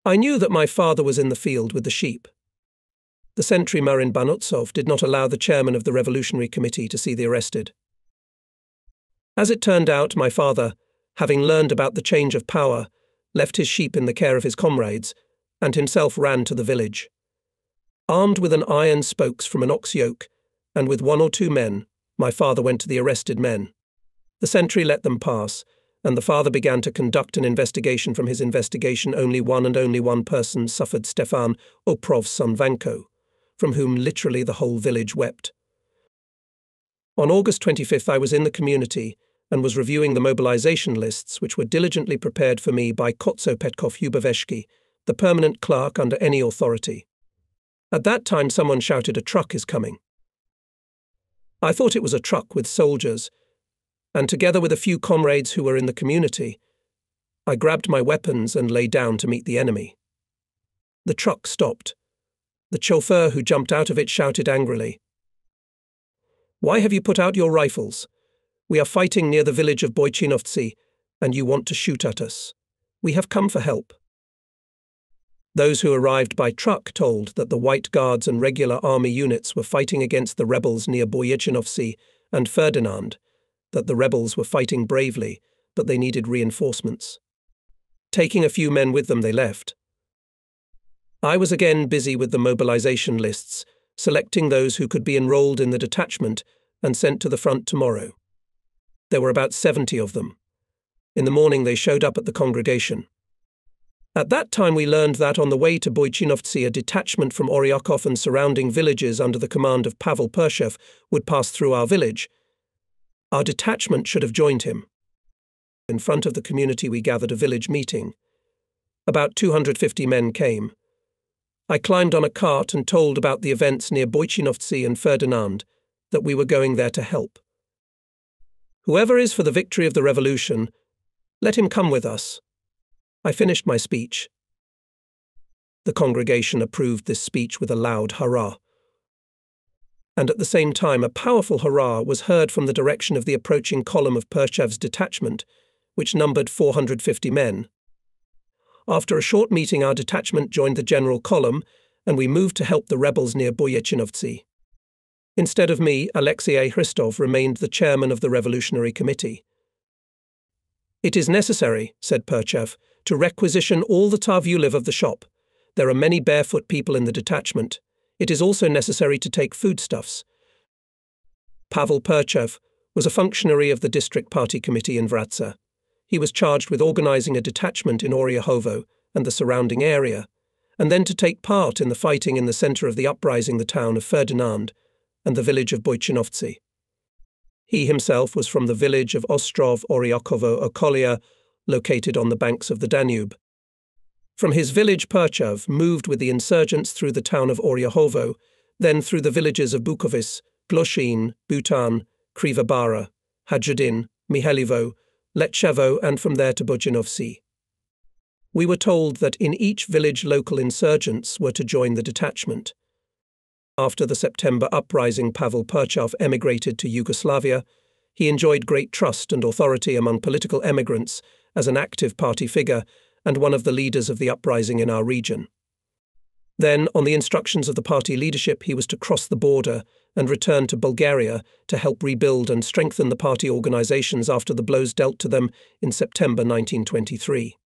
I knew that my father was in the field with the sheep. The sentry Marin Banutsov did not allow the chairman of the Revolutionary Committee to see the arrested. As it turned out, my father, having learned about the change of power, left his sheep in the care of his comrades, and himself ran to the village. Armed with an iron spokes from an ox yoke, and with 1 or 2 men, my father went to the arrested men. The sentry let them pass, and the father began to conduct an investigation. From his investigation, only one person suffered: Stefan Oprov's son Vanko, from whom literally the whole village wept. On August 25th, I was in the community and was reviewing the mobilization lists which were diligently prepared for me by Kotso Petkov Hubaveshki, the permanent clerk under any authority. At that time someone shouted, "A truck is coming." I thought it was a truck with soldiers, and together with a few comrades who were in the community, I grabbed my weapons and lay down to meet the enemy. The truck stopped. The chauffeur who jumped out of it shouted angrily, "Why have you put out your rifles? We are fighting near the village of Boychinovtsi, and you want to shoot at us. We have come for help." Those who arrived by truck told that the White Guards and regular army units were fighting against the rebels near Boychinovtsi and Ferdinand, that the rebels were fighting bravely, but they needed reinforcements. Taking a few men with them, they left. I was again busy with the mobilization lists, selecting those who could be enrolled in the detachment and sent to the front tomorrow. There were about 70 of them. In the morning they showed up at the congregation. At that time we learned that on the way to Boychinovtsi a detachment from Oryakov and surrounding villages under the command of Pavel Pershev would pass through our village. Our detachment should have joined him. in front of the community we gathered a village meeting. About 250 men came. I climbed on a cart and told about the events near Boychinovtsi and Ferdinand, that we were going there to help. Whoever is for the victory of the revolution, let him come with us. I finished my speech. The congregation approved this speech with a loud hurrah. And at the same time, a powerful hurrah was heard from the direction of the approaching column of Perchev's detachment, which numbered 450 men. After a short meeting, our detachment joined the general column, and we moved to help the rebels near Boychinovtsi. Instead of me, Alexei Hristov remained the chairman of the Revolutionary Committee. "It is necessary," said Perchev, "to requisition all the Tarvuliv of the shop. There are many barefoot people in the detachment. It is also necessary to take foodstuffs." Pavel Perchev was a functionary of the district party committee in Vratsa. He was charged with organizing a detachment in Oryahovo and the surrounding area, and then to take part in the fighting in the center of the uprising, the town of Ferdinand and the village of Boychinovtsi. He himself was from the village of Ostrov Oryakovo Okolia, located on the banks of the Danube. From his village, Perchev moved with the insurgents through the town of Oryahovo, then through the villages of Bukovis, Gloshin, Butan, Krivabara, Hadjadin, Mihalivo, Letchevo, and from there to Boychinovtsi. We were told that in each village local insurgents were to join the detachment. After the September uprising, Pavel Perchev emigrated to Yugoslavia. He enjoyed great trust and authority among political emigrants as an active party figure and one of the leaders of the uprising in our region. Then, on the instructions of the party leadership, he was to cross the border and return to Bulgaria to help rebuild and strengthen the party organizations after the blows dealt to them in September 1923.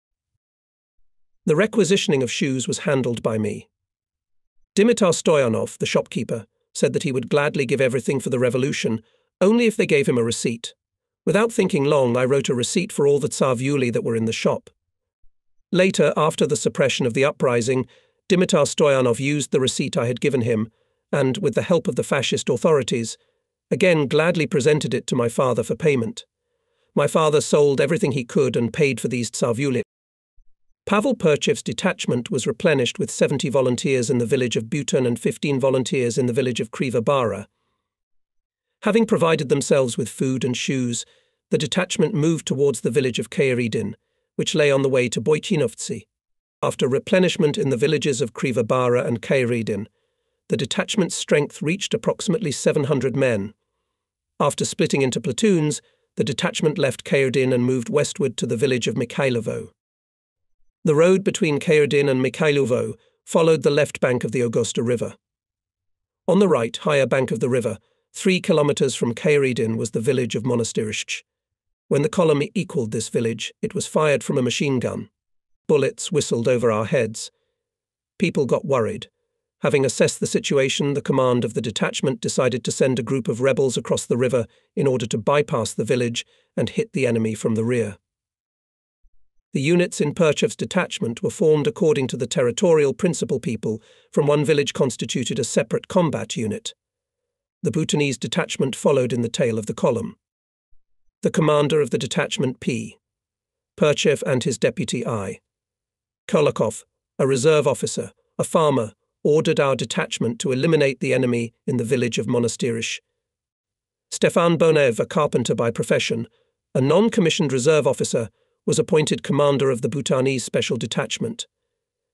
The requisitioning of shoes was handled by me. Dimitar Stoyanov, the shopkeeper, said that he would gladly give everything for the revolution, only if they gave him a receipt. Without thinking long, I wrote a receipt for all the tsarvuli that were in the shop. Later, after the suppression of the uprising, Dimitar Stoyanov used the receipt I had given him, and, with the help of the fascist authorities, again gladly presented it to my father for payment. My father sold everything he could and paid for these tsarvuli. Pavel Perchev's detachment was replenished with 70 volunteers in the village of Butan and 15 volunteers in the village of Krivabara. Having provided themselves with food and shoes, the detachment moved towards the village of Kairidin, which lay on the way to Boychinovtsi. After replenishment in the villages of Krivabara and Kairidin, the detachment's strength reached approximately 700 men. After splitting into platoons, the detachment left Kairidin and moved westward to the village of Mikhailovo. The road between Kairidin and Mikhailovo followed the left bank of the Augusta River. On the right, higher bank of the river, 3 kilometers from Kairidin, was the village of Monastyrishch. When the column equaled this village, it was fired from a machine gun. Bullets whistled over our heads. People got worried. Having assessed the situation, the command of the detachment decided to send a group of rebels across the river in order to bypass the village and hit the enemy from the rear. The units in Perchev's detachment were formed according to the territorial principal people from one village constituted a separate combat unit. The Bhutanese detachment followed in the tail of the column. The commander of the detachment P. Perchev and his deputy I. Kolakov, a reserve officer, a farmer, ordered our detachment to eliminate the enemy in the village of Monastyrish. Stefan Bonev, a carpenter by profession, a non-commissioned reserve officer, was appointed commander of the Bhutanese Special Detachment.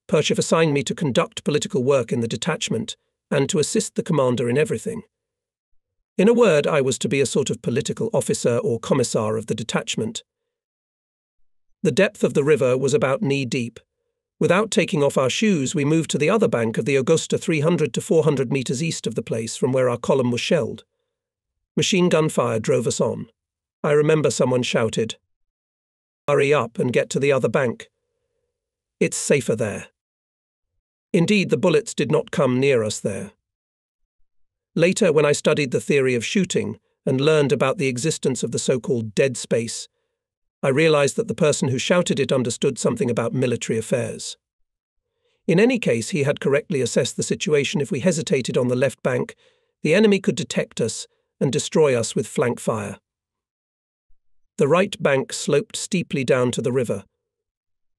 Perchev assigned me to conduct political work in the detachment and to assist the commander in everything. In a word, I was to be a sort of political officer or commissar of the detachment. The depth of the river was about knee-deep. Without taking off our shoes, we moved to the other bank of the Augusta 300 to 400 meters east of the place from where our column was shelled. Machine gun fire drove us on. I remember someone shouted, "Hurry up and get to the other bank. It's safer there." Indeed, the bullets did not come near us there. Later, when I studied the theory of shooting and learned about the existence of the so-called dead space, I realized that the person who shouted it understood something about military affairs. In any case, he had correctly assessed the situation. If we hesitated on the left bank, the enemy could detect us and destroy us with flank fire. The right bank sloped steeply down to the river.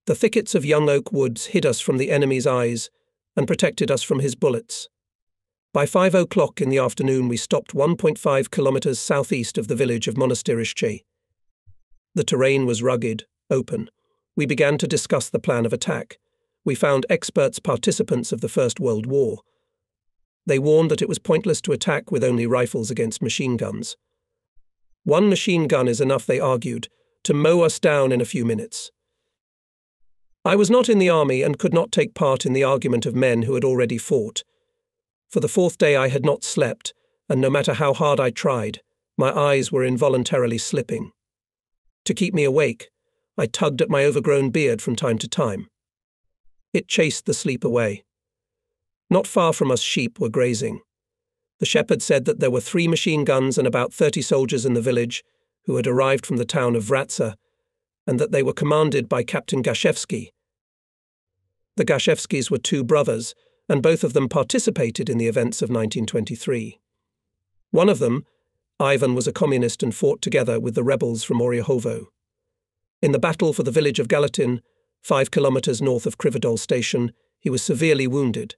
The thickets of young oak woods hid us from the enemy's eyes and protected us from his bullets. By 5 o'clock in the afternoon, we stopped 1.5 kilometers southeast of the village of Monastiriще. The terrain was rugged, open. We began to discuss the plan of attack. We found experts participants of the First World War. They warned that it was pointless to attack with only rifles against machine guns. One machine gun is enough, they argued, to mow us down in a few minutes. I was not in the army and could not take part in the argument of men who had already fought. For the fourth day I had not slept, and no matter how hard I tried, my eyes were involuntarily slipping. To keep me awake, I tugged at my overgrown beard from time to time. It chased the sleep away. Not far from us, sheep were grazing. The shepherd said that there were 3 machine guns and about 30 soldiers in the village who had arrived from the town of Vratsa, and that they were commanded by Captain Gaszewski. The Gaszewskis were 2 brothers, and both of them participated in the events of 1923. One of them, Ivan, was a communist and fought together with the rebels from Oryahovo. In the battle for the village of Galatin, 5 kilometers north of Krivodol station, he was severely wounded.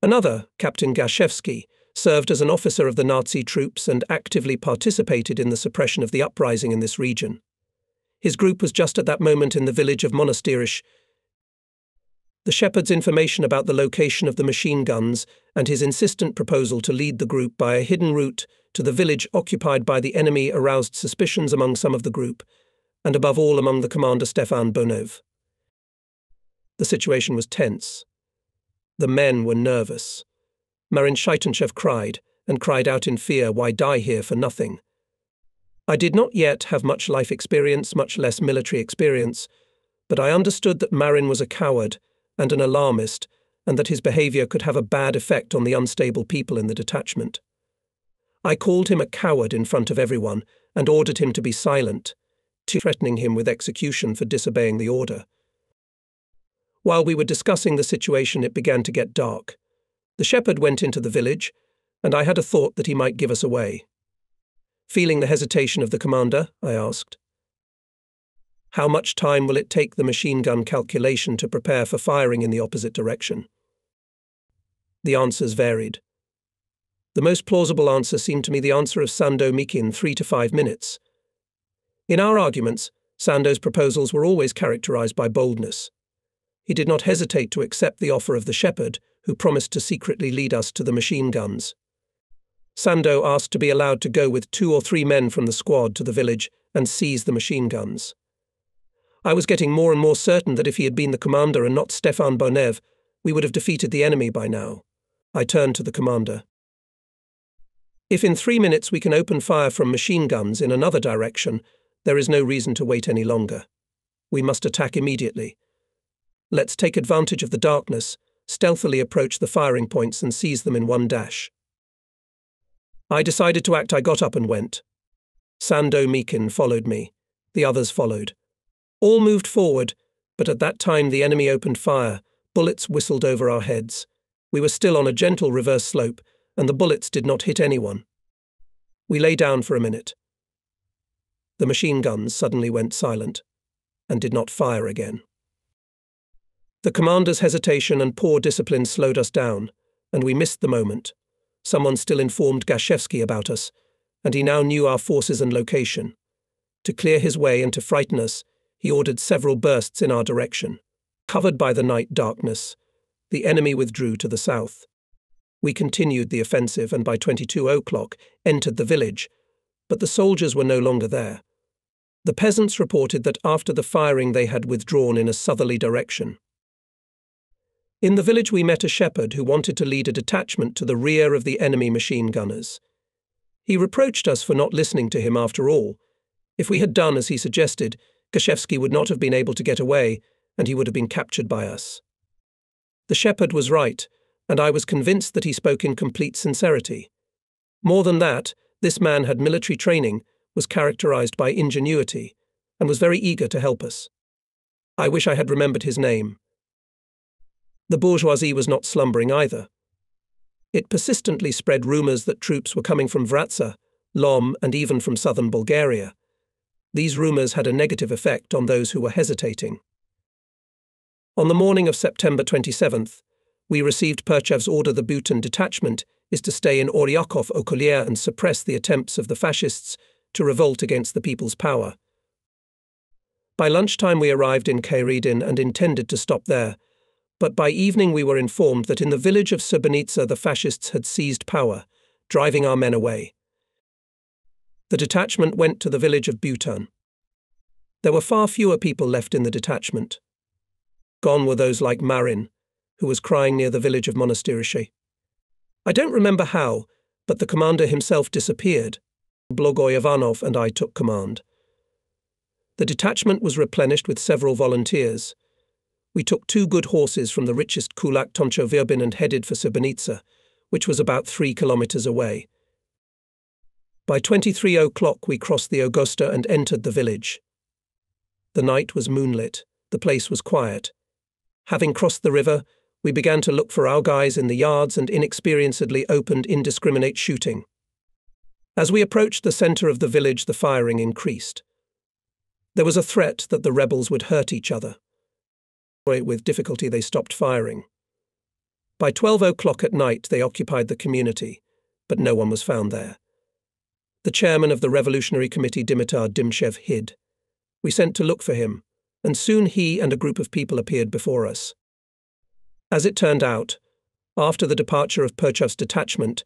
Another, Captain Gaszewski, served as an officer of the Nazi troops and actively participated in the suppression of the uprising in this region. His group was just at that moment in the village of Monastiriště. The shepherd's information about the location of the machine guns and his insistent proposal to lead the group by a hidden route to the village occupied by the enemy aroused suspicions among some of the group, and above all among the commander Stefan Bonev. The situation was tense. The men were nervous. Marin Shaitantchev cried, and cried out in fear, "Why die here for nothing?" I did not yet have much life experience, much less military experience, but I understood that Marin was a coward and an alarmist, and that his behavior could have a bad effect on the unstable people in the detachment. I called him a coward in front of everyone and ordered him to be silent, threatening him with execution for disobeying the order. While we were discussing the situation, it began to get dark. The shepherd went into the village, and I had a thought that he might give us away. Feeling the hesitation of the commander, I asked, "How much time will it take the machine gun calculation to prepare for firing in the opposite direction?" The answers varied. The most plausible answer seemed to me the answer of Sando Mikin, 3 to 5 minutes. In our arguments, Sando's proposals were always characterized by boldness. He did not hesitate to accept the offer of the shepherd, who promised to secretly lead us to the machine guns. Sando asked to be allowed to go with 2 or 3 men from the squad to the village and seize the machine guns. I was getting more and more certain that if he had been the commander and not Stefan Bonev, we would have defeated the enemy by now. I turned to the commander. "If in 3 minutes we can open fire from machine guns in another direction, there is no reason to wait any longer. We must attack immediately. Let's take advantage of the darkness, stealthily approach the firing points and seize them in one dash." I decided to act. I got up and went. Sando Mikin followed me. The others followed. All moved forward, but at that time the enemy opened fire. Bullets whistled over our heads. We were still on a gentle reverse slope, and the bullets did not hit anyone. We lay down for a minute. The machine guns suddenly went silent and did not fire again. The commander's hesitation and poor discipline slowed us down, and we missed the moment. Someone still informed Gaszewski about us, and he now knew our forces and location. To clear his way and to frighten us, he ordered several bursts in our direction. Covered by the night darkness, the enemy withdrew to the south. We continued the offensive and by 22 o'clock entered the village, but the soldiers were no longer there. The peasants reported that after the firing they had withdrawn in a southerly direction. In the village we met a shepherd who wanted to lead a detachment to the rear of the enemy machine gunners. He reproached us for not listening to him after all. If we had done as he suggested, Gaszewski would not have been able to get away, and he would have been captured by us. The shepherd was right, and I was convinced that he spoke in complete sincerity. More than that, this man had military training, was characterized by ingenuity, and was very eager to help us. I wish I had remembered his name. The bourgeoisie was not slumbering either. It persistently spread rumors that troops were coming from Vratsa, Lom, and even from southern Bulgaria. These rumours had a negative effect on those who were hesitating. On the morning of September 27th, we received Perchev's order. The Butan detachment is to stay in Oryakov-Okolye and suppress the attempts of the fascists to revolt against the people's power. By lunchtime we arrived in Khaireddin and intended to stop there, but by evening we were informed that in the village of Srebrenica the fascists had seized power, driving our men away. The detachment went to the village of Butan. There were far fewer people left in the detachment. Gone were those like Marin, who was crying near the village of Monastiriche. I don't remember how, but the commander himself disappeared. Blogoy Ivanov and I took command. The detachment was replenished with several volunteers. We took 2 good horses from the richest kulak Toncho Virbin and headed for Srebrenica, which was about 3 kilometers away. By 23 o'clock we crossed the Augusta and entered the village. The night was moonlit. The place was quiet. Having crossed the river, we began to look for our guys in the yards and inexperiencedly opened indiscriminate shooting. As we approached the centre of the village, the firing increased. There was a threat that the rebels would hurt each other. With difficulty they stopped firing. By 12 o'clock at night they occupied the community, but no one was found there. The chairman of the Revolutionary Committee, Dimitar Dimchev, hid. We sent to look for him, and soon he and a group of people appeared before us. As it turned out, after the departure of Perchev's detachment,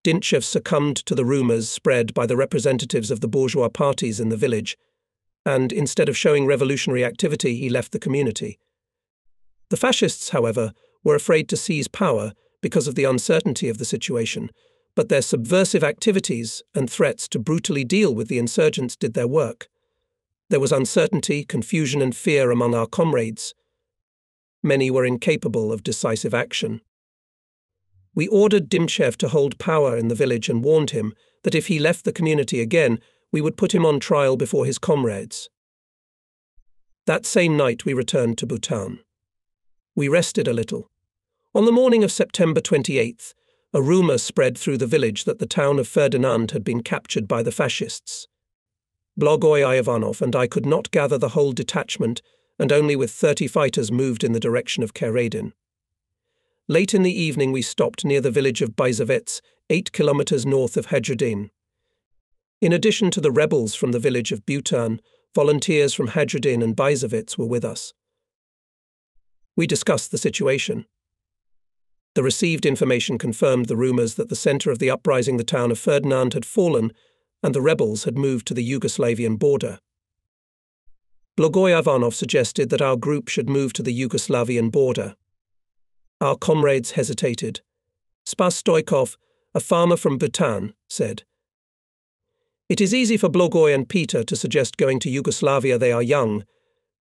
Dimchev succumbed to the rumours spread by the representatives of the bourgeois parties in the village, and instead of showing revolutionary activity, he left the community. The fascists, however, were afraid to seize power because of the uncertainty of the situation, but their subversive activities and threats to brutally deal with the insurgents did their work. There was uncertainty, confusion and fear among our comrades. Many were incapable of decisive action. We ordered Dimchev to hold power in the village and warned him that if he left the community again, we would put him on trial before his comrades. That same night we returned to Butan. We rested a little. On the morning of September 28th, a rumour spread through the village that the town of Ferdinand had been captured by the fascists. Blogoy Ivanov and I could not gather the whole detachment, and only with 30 fighters moved in the direction of Khaireddin. Late in the evening we stopped near the village of Byzovets, 8 kilometers north of Khaireddin. In addition to the rebels from the village of Butan, volunteers from Khaireddin and Byzovets were with us. We discussed the situation. The received information confirmed the rumours that the centre of the uprising, the town of Ferdinand, had fallen and the rebels had moved to the Yugoslavian border. Blogoy Ivanov suggested that our group should move to the Yugoslavian border. Our comrades hesitated. Spas Stoikov, a farmer from Butan, said, "It is easy for Blogoy and Peter to suggest going to Yugoslavia. They are young.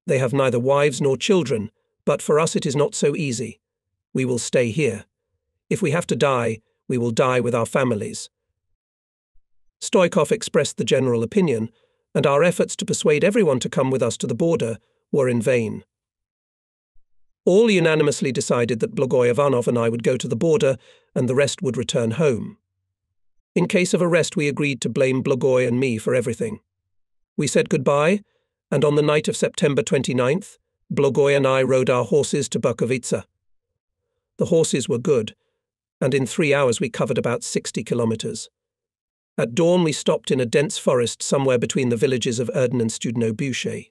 They have neither wives nor children, but for us it is not so easy. We will stay here. If we have to die, we will die with our families." Stoikov expressed the general opinion, and our efforts to persuade everyone to come with us to the border were in vain. All unanimously decided that Blogoy Ivanov and I would go to the border and the rest would return home. In case of arrest, we agreed to blame Blogoy and me for everything. We said goodbye, and on the night of September 29th, Blogoy and I rode our horses to Bukovica. The horses were good, and in 3 hours we covered about 60 kilometers. At dawn we stopped in a dense forest somewhere between the villages of Erden and Studno-Buche.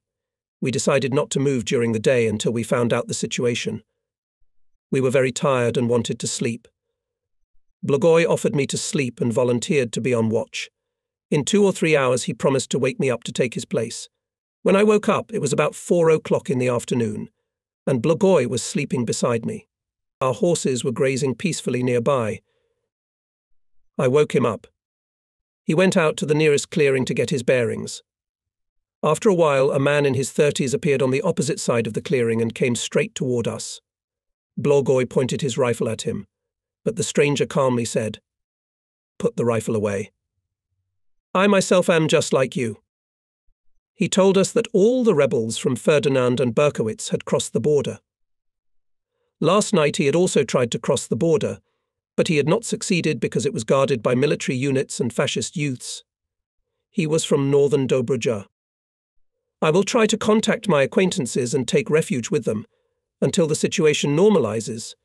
We decided not to move during the day until we found out the situation. We were very tired and wanted to sleep. Blogoy offered me to sleep and volunteered to be on watch. In 2 or 3 hours he promised to wake me up to take his place. When I woke up, it was about 4 o'clock in the afternoon, and Blogoy was sleeping beside me. Our horses were grazing peacefully nearby. I woke him up. He went out to the nearest clearing to get his bearings. After a while, a man in his 30s appeared on the opposite side of the clearing and came straight toward us. Blogoy pointed his rifle at him, but the stranger calmly said, "Put the rifle away. I myself am just like you." He told us that all the rebels from Ferdinand and Berkowitz had crossed the border. Last night he had also tried to cross the border, but he had not succeeded because it was guarded by military units and fascist youths. He was from northern Dobruja. I will try to contact my acquaintances and take refuge with them, until the situation normalizes.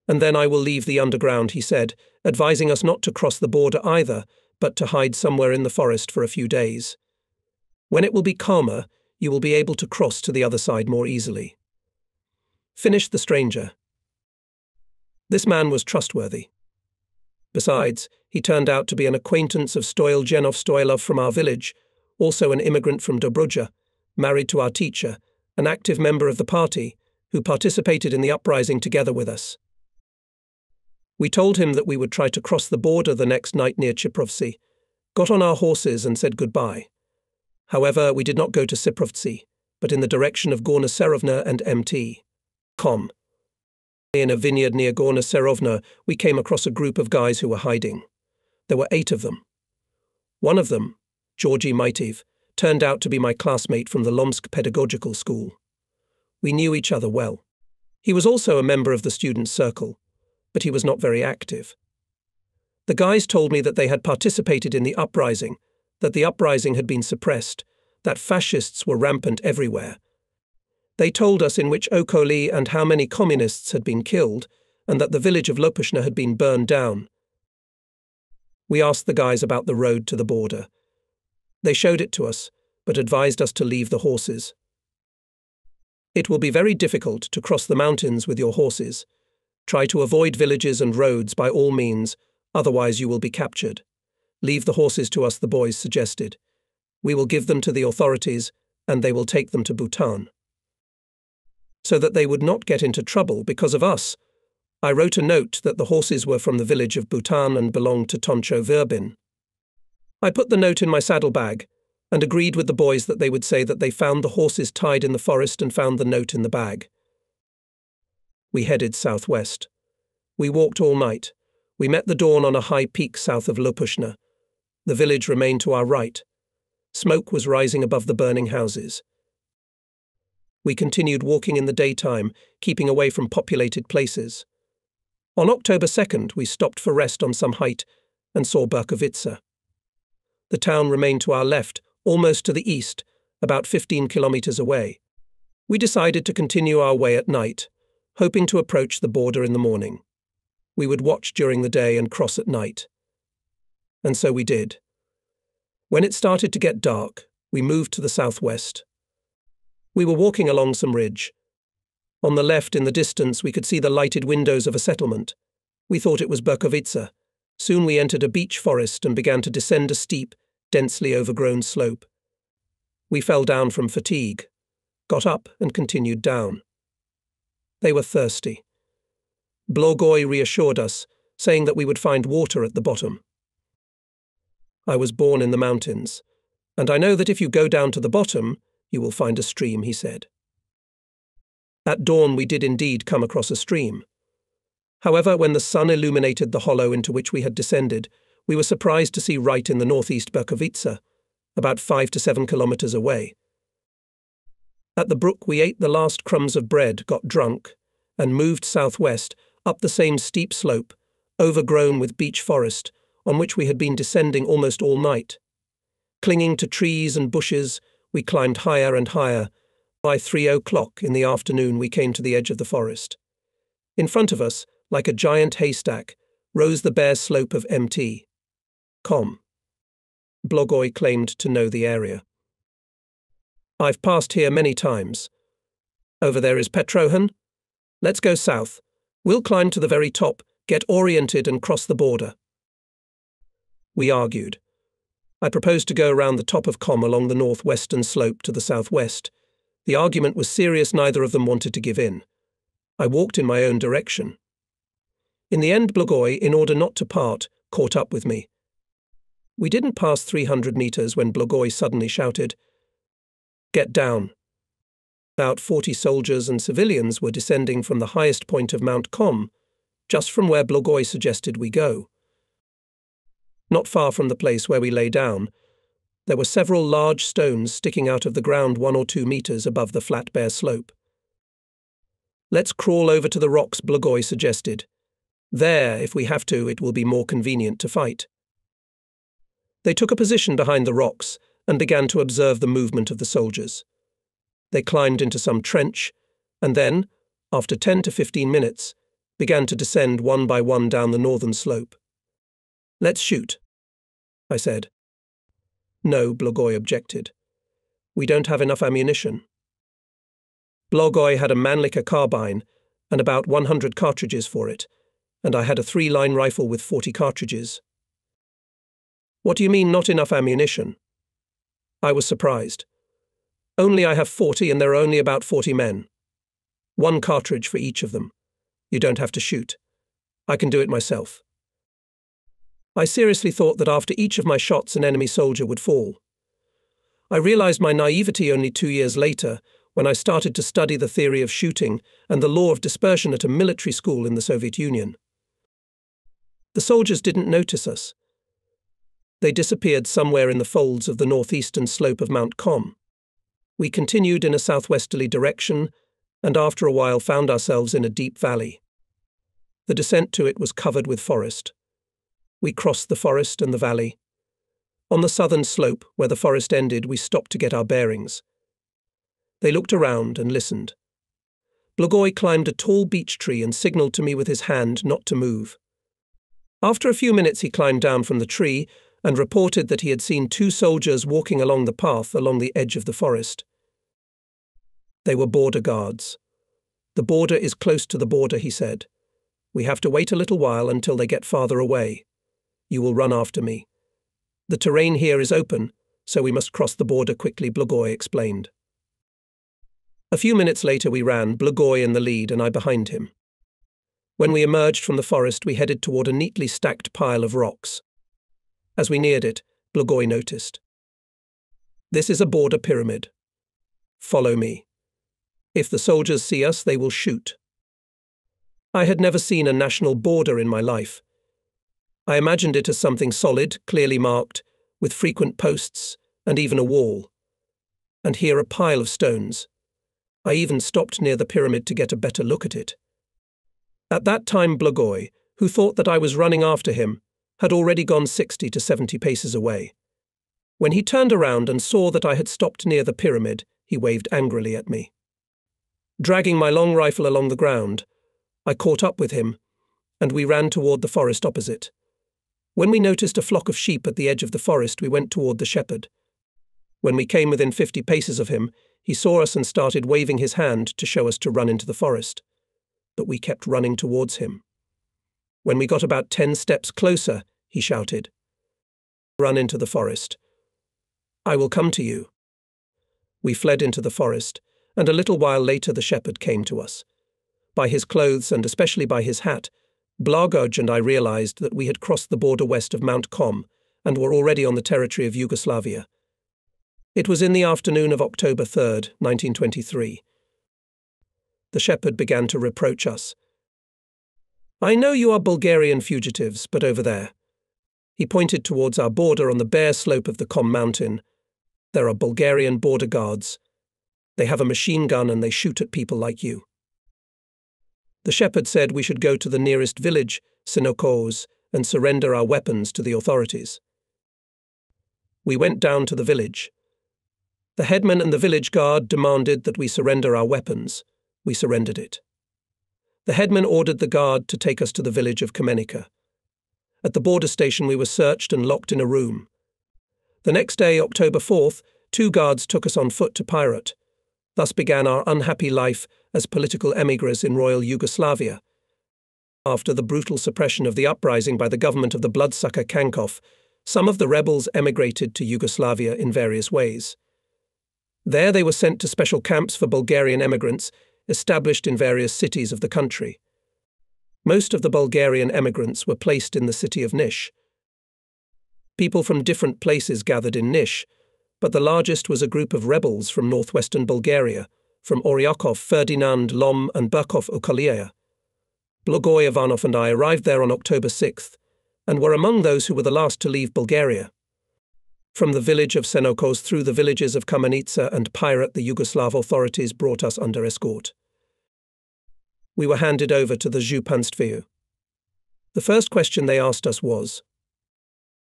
And then I will leave the underground, he said, advising us not to cross the border either, but to hide somewhere in the forest for a few days. When it will be calmer, you will be able to cross to the other side more easily. Finished the stranger. This man was trustworthy. Besides, he turned out to be an acquaintance of Stoyanov Stoylov from our village, also an immigrant from Dobruja, married to our teacher, an active member of the party, who participated in the uprising together with us. We told him that we would try to cross the border the next night near Chiprovtsi, got on our horses and said goodbye. However, we did not go to Chiprovtsi, but in the direction of Gorna Serovna and Mt. Com. In a vineyard near Gorna Serovna, we came across a group of guys who were hiding. There were 8 of them. One of them, Georgy Maitev, turned out to be my classmate from the Lomsk Pedagogical School. We knew each other well. He was also a member of the student circle, but he was not very active. The guys told me that they had participated in the uprising, that the uprising had been suppressed, that fascists were rampant everywhere. They told us in which Okoli and how many communists had been killed, and that the village of Lopushna had been burned down. We asked the guys about the road to the border. They showed it to us, but advised us to leave the horses. It will be very difficult to cross the mountains with your horses. Try to avoid villages and roads by all means, otherwise you will be captured. Leave the horses to us, the boys suggested. We will give them to the authorities, and they will take them to Bhutan. So that they would not get into trouble because of us, I wrote a note that the horses were from the village of Bhutan and belonged to Toncho Verbin. I put the note in my saddlebag and agreed with the boys that they would say that they found the horses tied in the forest and found the note in the bag. We headed southwest. We walked all night. We met the dawn on a high peak south of Lopushna. The village remained to our right. Smoke was rising above the burning houses. We continued walking in the daytime, keeping away from populated places. On October 2nd, we stopped for rest on some height and saw Berkovitsa. The town remained to our left, almost to the east, about 15 kilometers away. We decided to continue our way at night, hoping to approach the border in the morning. We would watch during the day and cross at night. And so we did. When it started to get dark, we moved to the southwest. We were walking along some ridge. On the left, in the distance, we could see the lighted windows of a settlement. We thought it was Berkovitsa. Soon we entered a beech forest and began to descend a steep, densely overgrown slope. We fell down from fatigue, got up and continued down. They were thirsty. Blogoy reassured us, saying that we would find water at the bottom. I was born in the mountains, and I know that if you go down to the bottom, you will find a stream, he said. At dawn we did indeed come across a stream. However, when the sun illuminated the hollow into which we had descended, we were surprised to see right in the northeast Berkovitsa, about 5 to 7 kilometers away. At the brook we ate the last crumbs of bread, got drunk, and moved southwest up the same steep slope, overgrown with beech forest, on which we had been descending almost all night. Clinging to trees and bushes, we climbed higher and higher. By 3 o'clock in the afternoon we came to the edge of the forest. In front of us, like a giant haystack, rose the bare slope of Mt. Com. Blogoy claimed to know the area. I've passed here many times. Over there is Petrohan. Let's go south. We'll climb to the very top, get oriented and cross the border. We argued. I proposed to go around the top of Com along the northwestern slope to the southwest. The argument was serious, neither of them wanted to give in. I walked in my own direction. In the end, Blogoy, in order not to part, caught up with me. We didn't pass 300 meters when Blogoy suddenly shouted, "Get down." About 40 soldiers and civilians were descending from the highest point of Mount Com, just from where Blogoy suggested we go. Not far from the place where we lay down, there were several large stones sticking out of the ground 1 or 2 meters above the flat bare slope. "Let's crawl over to the rocks," Blogoy suggested. "There, if we have to, it will be more convenient to fight." They took a position behind the rocks, and began to observe the movement of the soldiers. They climbed into some trench, and then, after 10 to 15 minutes, began to descend one by one down the northern slope. "Let's shoot," I said. "No," Blagoy objected. "We don't have enough ammunition." Blagoy had a Mannlicher carbine and about 100 cartridges for it, and I had a 3-line rifle with 40 cartridges. "What do you mean, not enough ammunition?" I was surprised. "Only I have 40 and there are only about 40 men. 1 cartridge for each of them. You don't have to shoot. I can do it myself." I seriously thought that after each of my shots an enemy soldier would fall. I realized my naivety only 2 years later, when I started to study the theory of shooting and the law of dispersion at a military school in the Soviet Union. The soldiers didn't notice us. They disappeared somewhere in the folds of the northeastern slope of Mount Com. We continued in a southwesterly direction, and after a while found ourselves in a deep valley. The descent to it was covered with forest. We crossed the forest and the valley. On the southern slope, where the forest ended, we stopped to get our bearings. They looked around and listened. Blagoy climbed a tall beech tree and signaled to me with his hand not to move. After a few minutes he climbed down from the tree and reported that he had seen 2 soldiers walking along the path along the edge of the forest. They were border guards. "The border is close to the border," he said. "We have to wait a little while until they get farther away. You will run after me. The terrain here is open, so we must cross the border quickly," Blagoy explained. A few minutes later we ran, Blagoy in the lead and I behind him. When we emerged from the forest, we headed toward a neatly stacked pile of rocks. As we neared it, Blagoy noticed. "This is a border pyramid. Follow me. If the soldiers see us, they will shoot." I had never seen a national border in my life. I imagined it as something solid, clearly marked, with frequent posts and even a wall. And here a pile of stones. I even stopped near the pyramid to get a better look at it. At that time Blagoy, who thought that I was running after him, had already gone 60 to 70 paces away. When he turned around and saw that I had stopped near the pyramid, he waved angrily at me. Dragging my long rifle along the ground, I caught up with him, and we ran toward the forest opposite. When we noticed a flock of sheep at the edge of the forest, we went toward the shepherd. When we came within 50 paces of him, he saw us and started waving his hand to show us to run into the forest. But we kept running towards him. When we got about 10 steps closer, he shouted, "Run into the forest. I will come to you." We fled into the forest, and a little while later the shepherd came to us. By his clothes, and especially by his hat, Blagoy and I realized that we had crossed the border west of Mount Com and were already on the territory of Yugoslavia. It was in the afternoon of October 3rd, 1923. The shepherd began to reproach us. "I know you are Bulgarian fugitives, but over there." He pointed towards our border on the bare slope of the Com mountain. "There are Bulgarian border guards. They have a machine gun and they shoot at people like you." The shepherd said we should go to the nearest village, Senokoz, and surrender our weapons to the authorities. We went down to the village. The headman and the village guard demanded that we surrender our weapons. We surrendered it. The headman ordered the guard to take us to the village of Kamenica. At the border station we were searched and locked in a room. The next day, October 4th, 2 guards took us on foot to Pirot. Thus began our unhappy life as political emigres in Royal Yugoslavia. After the brutal suppression of the uprising by the government of the bloodsucker Kankov, some of the rebels emigrated to Yugoslavia in various ways. There they were sent to special camps for Bulgarian emigrants, established in various cities of the country. Most of the Bulgarian emigrants were placed in the city of Niš. People from different places gathered in Niš, but the largest was a group of rebels from northwestern Bulgaria, from Oryakov, Ferdinand, Lom, and Burkov Okolia. Blagoy, Ivanov and I arrived there on October 6th, and were among those who were the last to leave Bulgaria. From the village of Senokoz through the villages of Kamenica and Pirot, the Yugoslav authorities brought us under escort. We were handed over to the Županstvo. The first question they asked us was,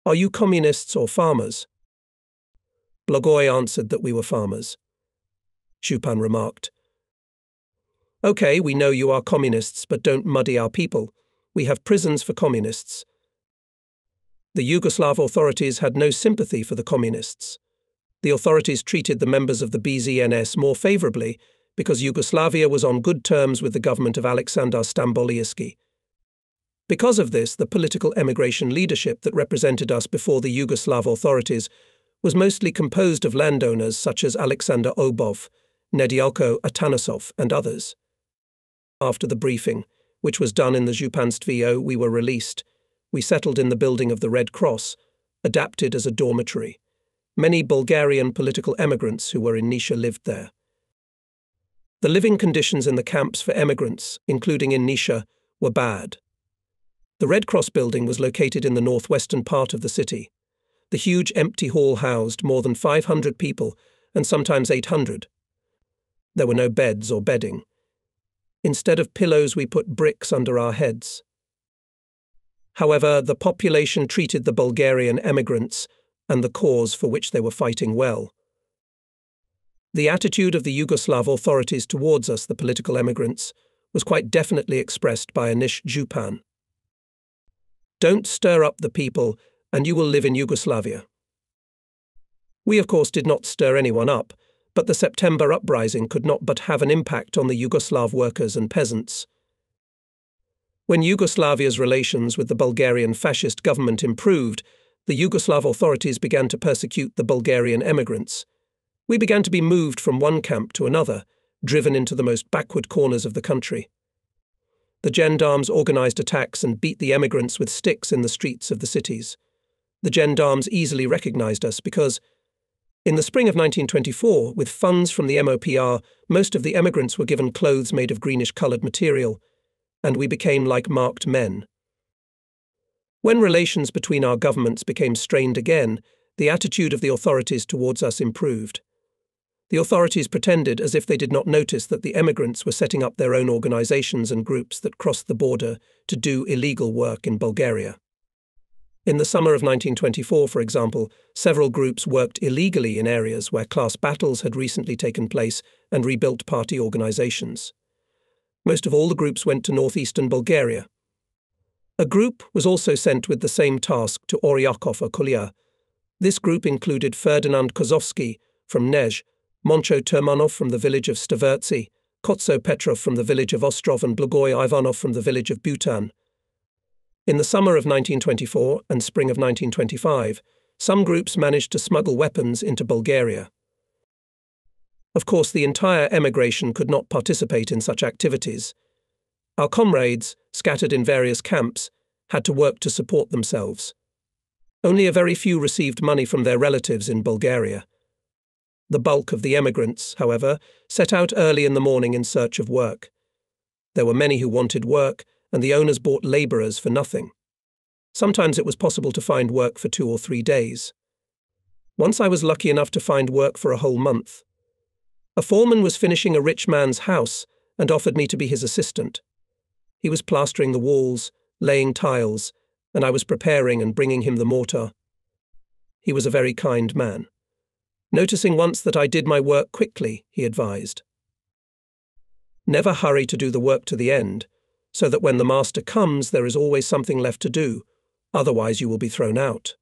"Are you communists or farmers?" Blagoy answered that we were farmers. Chupan remarked, "Okay, we know you are communists, but don't muddy our people. We have prisons for communists." The Yugoslav authorities had no sympathy for the communists. The authorities treated the members of the BZNS more favourably because Yugoslavia was on good terms with the government of Aleksandar Stambolievski. Because of this, the political emigration leadership that represented us before the Yugoslav authorities was mostly composed of landowners such as Alexander Obov, Nediljko Atanasov, and others. After the briefing, which was done in the Županstvo, we were released. We settled in the building of the Red Cross, adapted as a dormitory. Many Bulgarian political emigrants who were in Nisha lived there. The living conditions in the camps for emigrants, including in Nisha, were bad. The Red Cross building was located in the northwestern part of the city. The huge empty hall housed more than 500 people, and sometimes 800. There were no beds or bedding. Instead of pillows, we put bricks under our heads. However, the population treated the Bulgarian emigrants and the cause for which they were fighting well. The attitude of the Yugoslav authorities towards us, the political emigrants, was quite definitely expressed by Anish Župan. "Don't stir up the people, and you will live in Yugoslavia." We, of course, did not stir anyone up, but the September uprising could not but have an impact on the Yugoslav workers and peasants. When Yugoslavia's relations with the Bulgarian fascist government improved, the Yugoslav authorities began to persecute the Bulgarian emigrants. We began to be moved from one camp to another, driven into the most backward corners of the country. The gendarmes organized attacks and beat the emigrants with sticks in the streets of the cities. The gendarmes easily recognized us because, in the spring of 1924, with funds from the MOPR, most of the emigrants were given clothes made of greenish-coloured material, and we became like marked men. When relations between our governments became strained again, the attitude of the authorities towards us improved. The authorities pretended as if they did not notice that the emigrants were setting up their own organizations and groups that crossed the border to do illegal work in Bulgaria. In the summer of 1924, for example, several groups worked illegally in areas where class battles had recently taken place and rebuilt party organizations. Most of all the groups went to northeastern Bulgaria. A group was also sent with the same task to Oryakov or Kolia. This group included Ferdinand Kozovsky from Nej, Moncho Turmanov from the village of Stavertsi, Kotso Petrov from the village of Ostrov, and Blagoy Ivanov from the village of Butan. In the summer of 1924 and spring of 1925, some groups managed to smuggle weapons into Bulgaria. Of course, the entire emigration could not participate in such activities. Our comrades, scattered in various camps, had to work to support themselves. Only a very few received money from their relatives in Bulgaria. The bulk of the emigrants, however, set out early in the morning in search of work. There were many who wanted work, and the owners bought labourers for nothing. Sometimes it was possible to find work for 2 or 3 days. Once I was lucky enough to find work for a whole month. A foreman was finishing a rich man's house and offered me to be his assistant. He was plastering the walls, laying tiles, and I was preparing and bringing him the mortar. He was a very kind man. Noticing once that I did my work quickly, he advised, "Never hurry to do the work to the end, so that when the master comes there is always something left to do, otherwise you will be thrown out."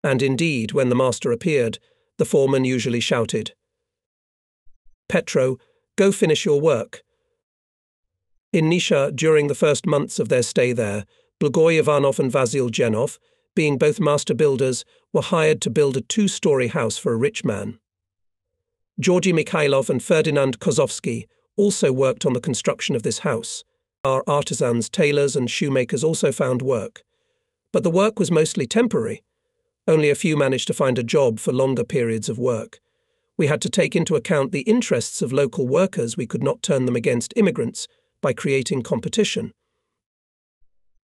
And indeed, when the master appeared, the foreman usually shouted, "Petro, go finish your work." In Nisha, during the first months of their stay there, Blagoy Ivanov and Vasil Genov, being both master builders, were hired to build a 2-story house for a rich man. Georgy Mikhailov and Ferdinand Kozovsky also worked on the construction of this house. Our artisans, tailors and shoemakers also found work. But the work was mostly temporary. Only a few managed to find a job for longer periods of work. We had to take into account the interests of local workers. We could not turn them against immigrants by creating competition.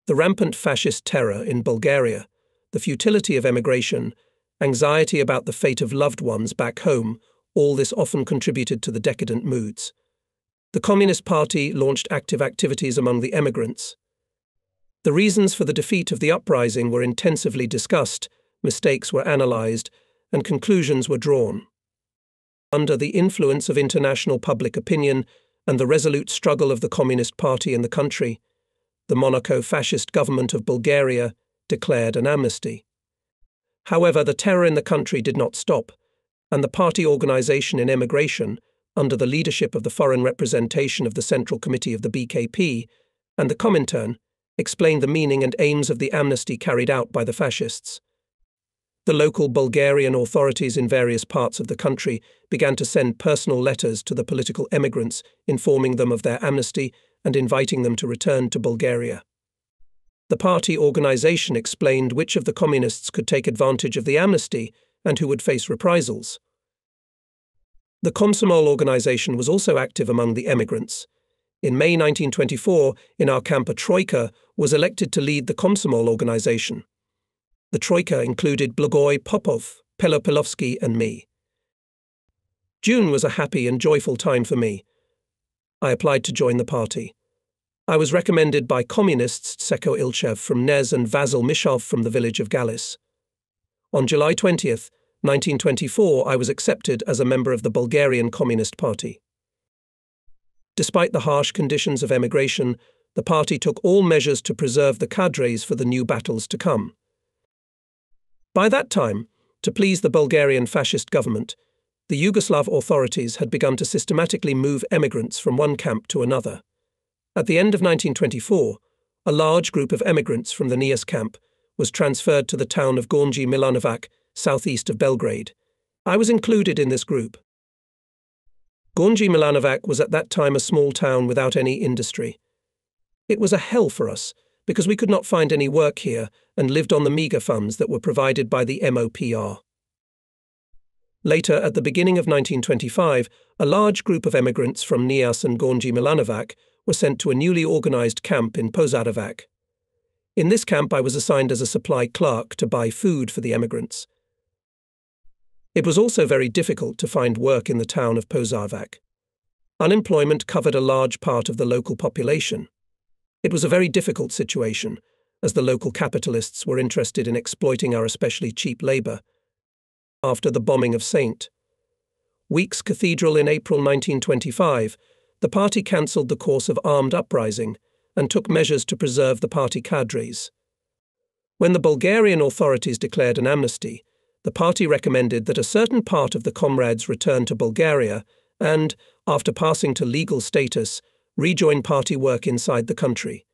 The rampant fascist terror in Bulgaria, the futility of emigration, anxiety about the fate of loved ones back home, all this often contributed to the decadent moods. The Communist Party launched active activities among the emigrants. The reasons for the defeat of the uprising were intensively discussed, mistakes were analysed, and conclusions were drawn. Under the influence of international public opinion and the resolute struggle of the Communist Party in the country, the monarcho-fascist government of Bulgaria declared an amnesty. However, the terror in the country did not stop, and the party organization in emigration, under the leadership of the foreign representation of the Central Committee of the BKP and the Comintern, explained the meaning and aims of the amnesty carried out by the fascists. The local Bulgarian authorities in various parts of the country began to send personal letters to the political emigrants, informing them of their amnesty and inviting them to return to Bulgaria. The party organization explained which of the communists could take advantage of the amnesty and who would face reprisals. The Komsomol organization was also active among the emigrants. In May 1924, in our camp, a troika was elected to lead the Komsomol organization. The troika included Blagoy Popov, Pelopilovsky, and me. June was a happy and joyful time for me. I applied to join the party. I was recommended by communists Seko Ilchev from Nez and Vasil Mishov from the village of Galis. On July 20th, 1924, I was accepted as a member of the Bulgarian Communist Party. Despite the harsh conditions of emigration, the party took all measures to preserve the cadres for the new battles to come. By that time, to please the Bulgarian fascist government, the Yugoslav authorities had begun to systematically move emigrants from one camp to another. At the end of 1924, a large group of emigrants from the Nias camp was transferred to the town of Gornji Milanovac, southeast of Belgrade. I was included in this group. Gornji Milanovac was at that time a small town without any industry. It was a hell for us, because we could not find any work here and lived on the meagre funds that were provided by the MOPR. Later, at the beginning of 1925, a large group of emigrants from Nias and Gornji Milanovac were sent to a newly organized camp in Požarevac. In this camp I was assigned as a supply clerk to buy food for the emigrants. It was also very difficult to find work in the town of Požarevac. Unemployment covered a large part of the local population. It was a very difficult situation, as the local capitalists were interested in exploiting our especially cheap labour. After the bombing of St. Weeks Cathedral in April 1925, the party cancelled the course of armed uprising and took measures to preserve the party cadres. When the Bulgarian authorities declared an amnesty, the party recommended that a certain part of the comrades return to Bulgaria and, after passing to legal status, rejoin party work inside the country.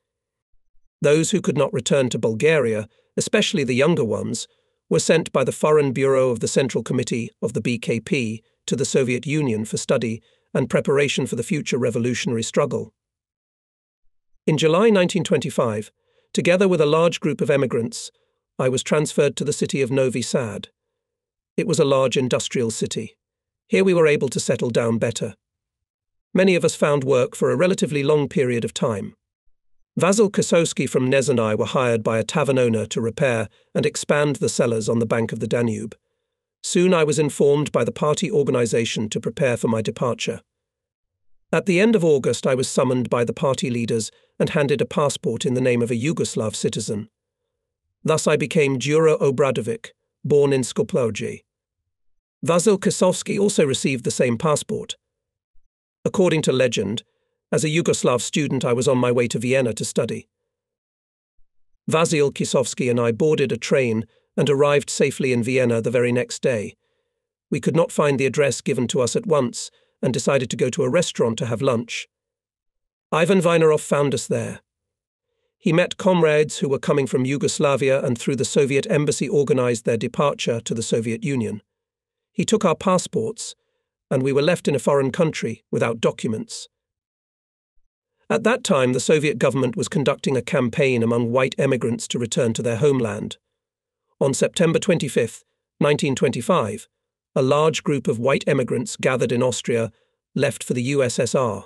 Those who could not return to Bulgaria, especially the younger ones, were sent by the Foreign Bureau of the Central Committee of the BKP to the Soviet Union for study and preparation for the future revolutionary struggle. In July 1925, together with a large group of emigrants, I was transferred to the city of Novi Sad. It was a large industrial city. Here we were able to settle down better. Many of us found work for a relatively long period of time. Vasil Kosowski from Nez and I were hired by a tavern owner to repair and expand the cellars on the bank of the Danube. Soon I was informed by the party organization to prepare for my departure. At the end of August I was summoned by the party leaders and handed a passport in the name of a Yugoslav citizen. Thus I became Đuro Obradović, born in Skopje. Vasil Kosowski also received the same passport. According to legend, as a Yugoslav student I was on my way to Vienna to study. Vasil Kosowski and I boarded a train and arrived safely in Vienna the very next day. We could not find the address given to us at once and decided to go to a restaurant to have lunch. Ivan Vinarov found us there. He met comrades who were coming from Yugoslavia and through the Soviet embassy organized their departure to the Soviet Union. He took our passports, and we were left in a foreign country without documents. At that time, the Soviet government was conducting a campaign among white emigrants to return to their homeland. On September 25, 1925, a large group of white emigrants gathered in Austria left for the USSR.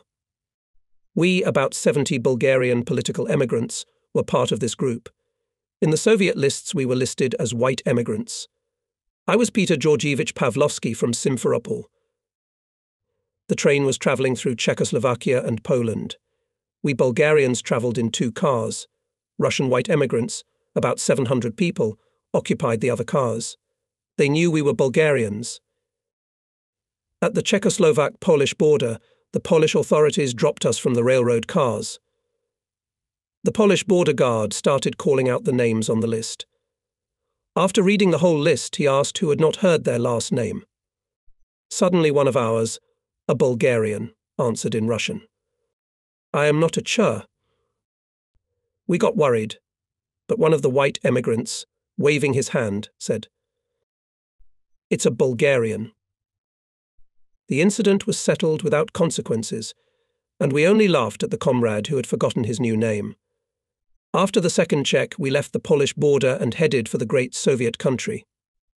We, about 70 Bulgarian political emigrants, were part of this group. In the Soviet lists we were listed as white emigrants. I was Peter Georgievich Pavlovsky from Simferopol. The train was travelling through Czechoslovakia and Poland. We Bulgarians travelled in 2 cars. Russian white emigrants, about 700 people, occupied the other cars. They knew we were Bulgarians. At the Czechoslovak-Polish border, the Polish authorities dropped us from the railroad cars. The Polish border guard started calling out the names on the list. After reading the whole list, he asked who had not heard their last name. Suddenly one of ours, a Bulgarian, answered in Russian. "I am not a Chur." We got worried, but one of the white emigrants, waving his hand, said, "It's a Bulgarian." The incident was settled without consequences, and we only laughed at the comrade who had forgotten his new name. After the second check, we left the Polish border and headed for the great Soviet country.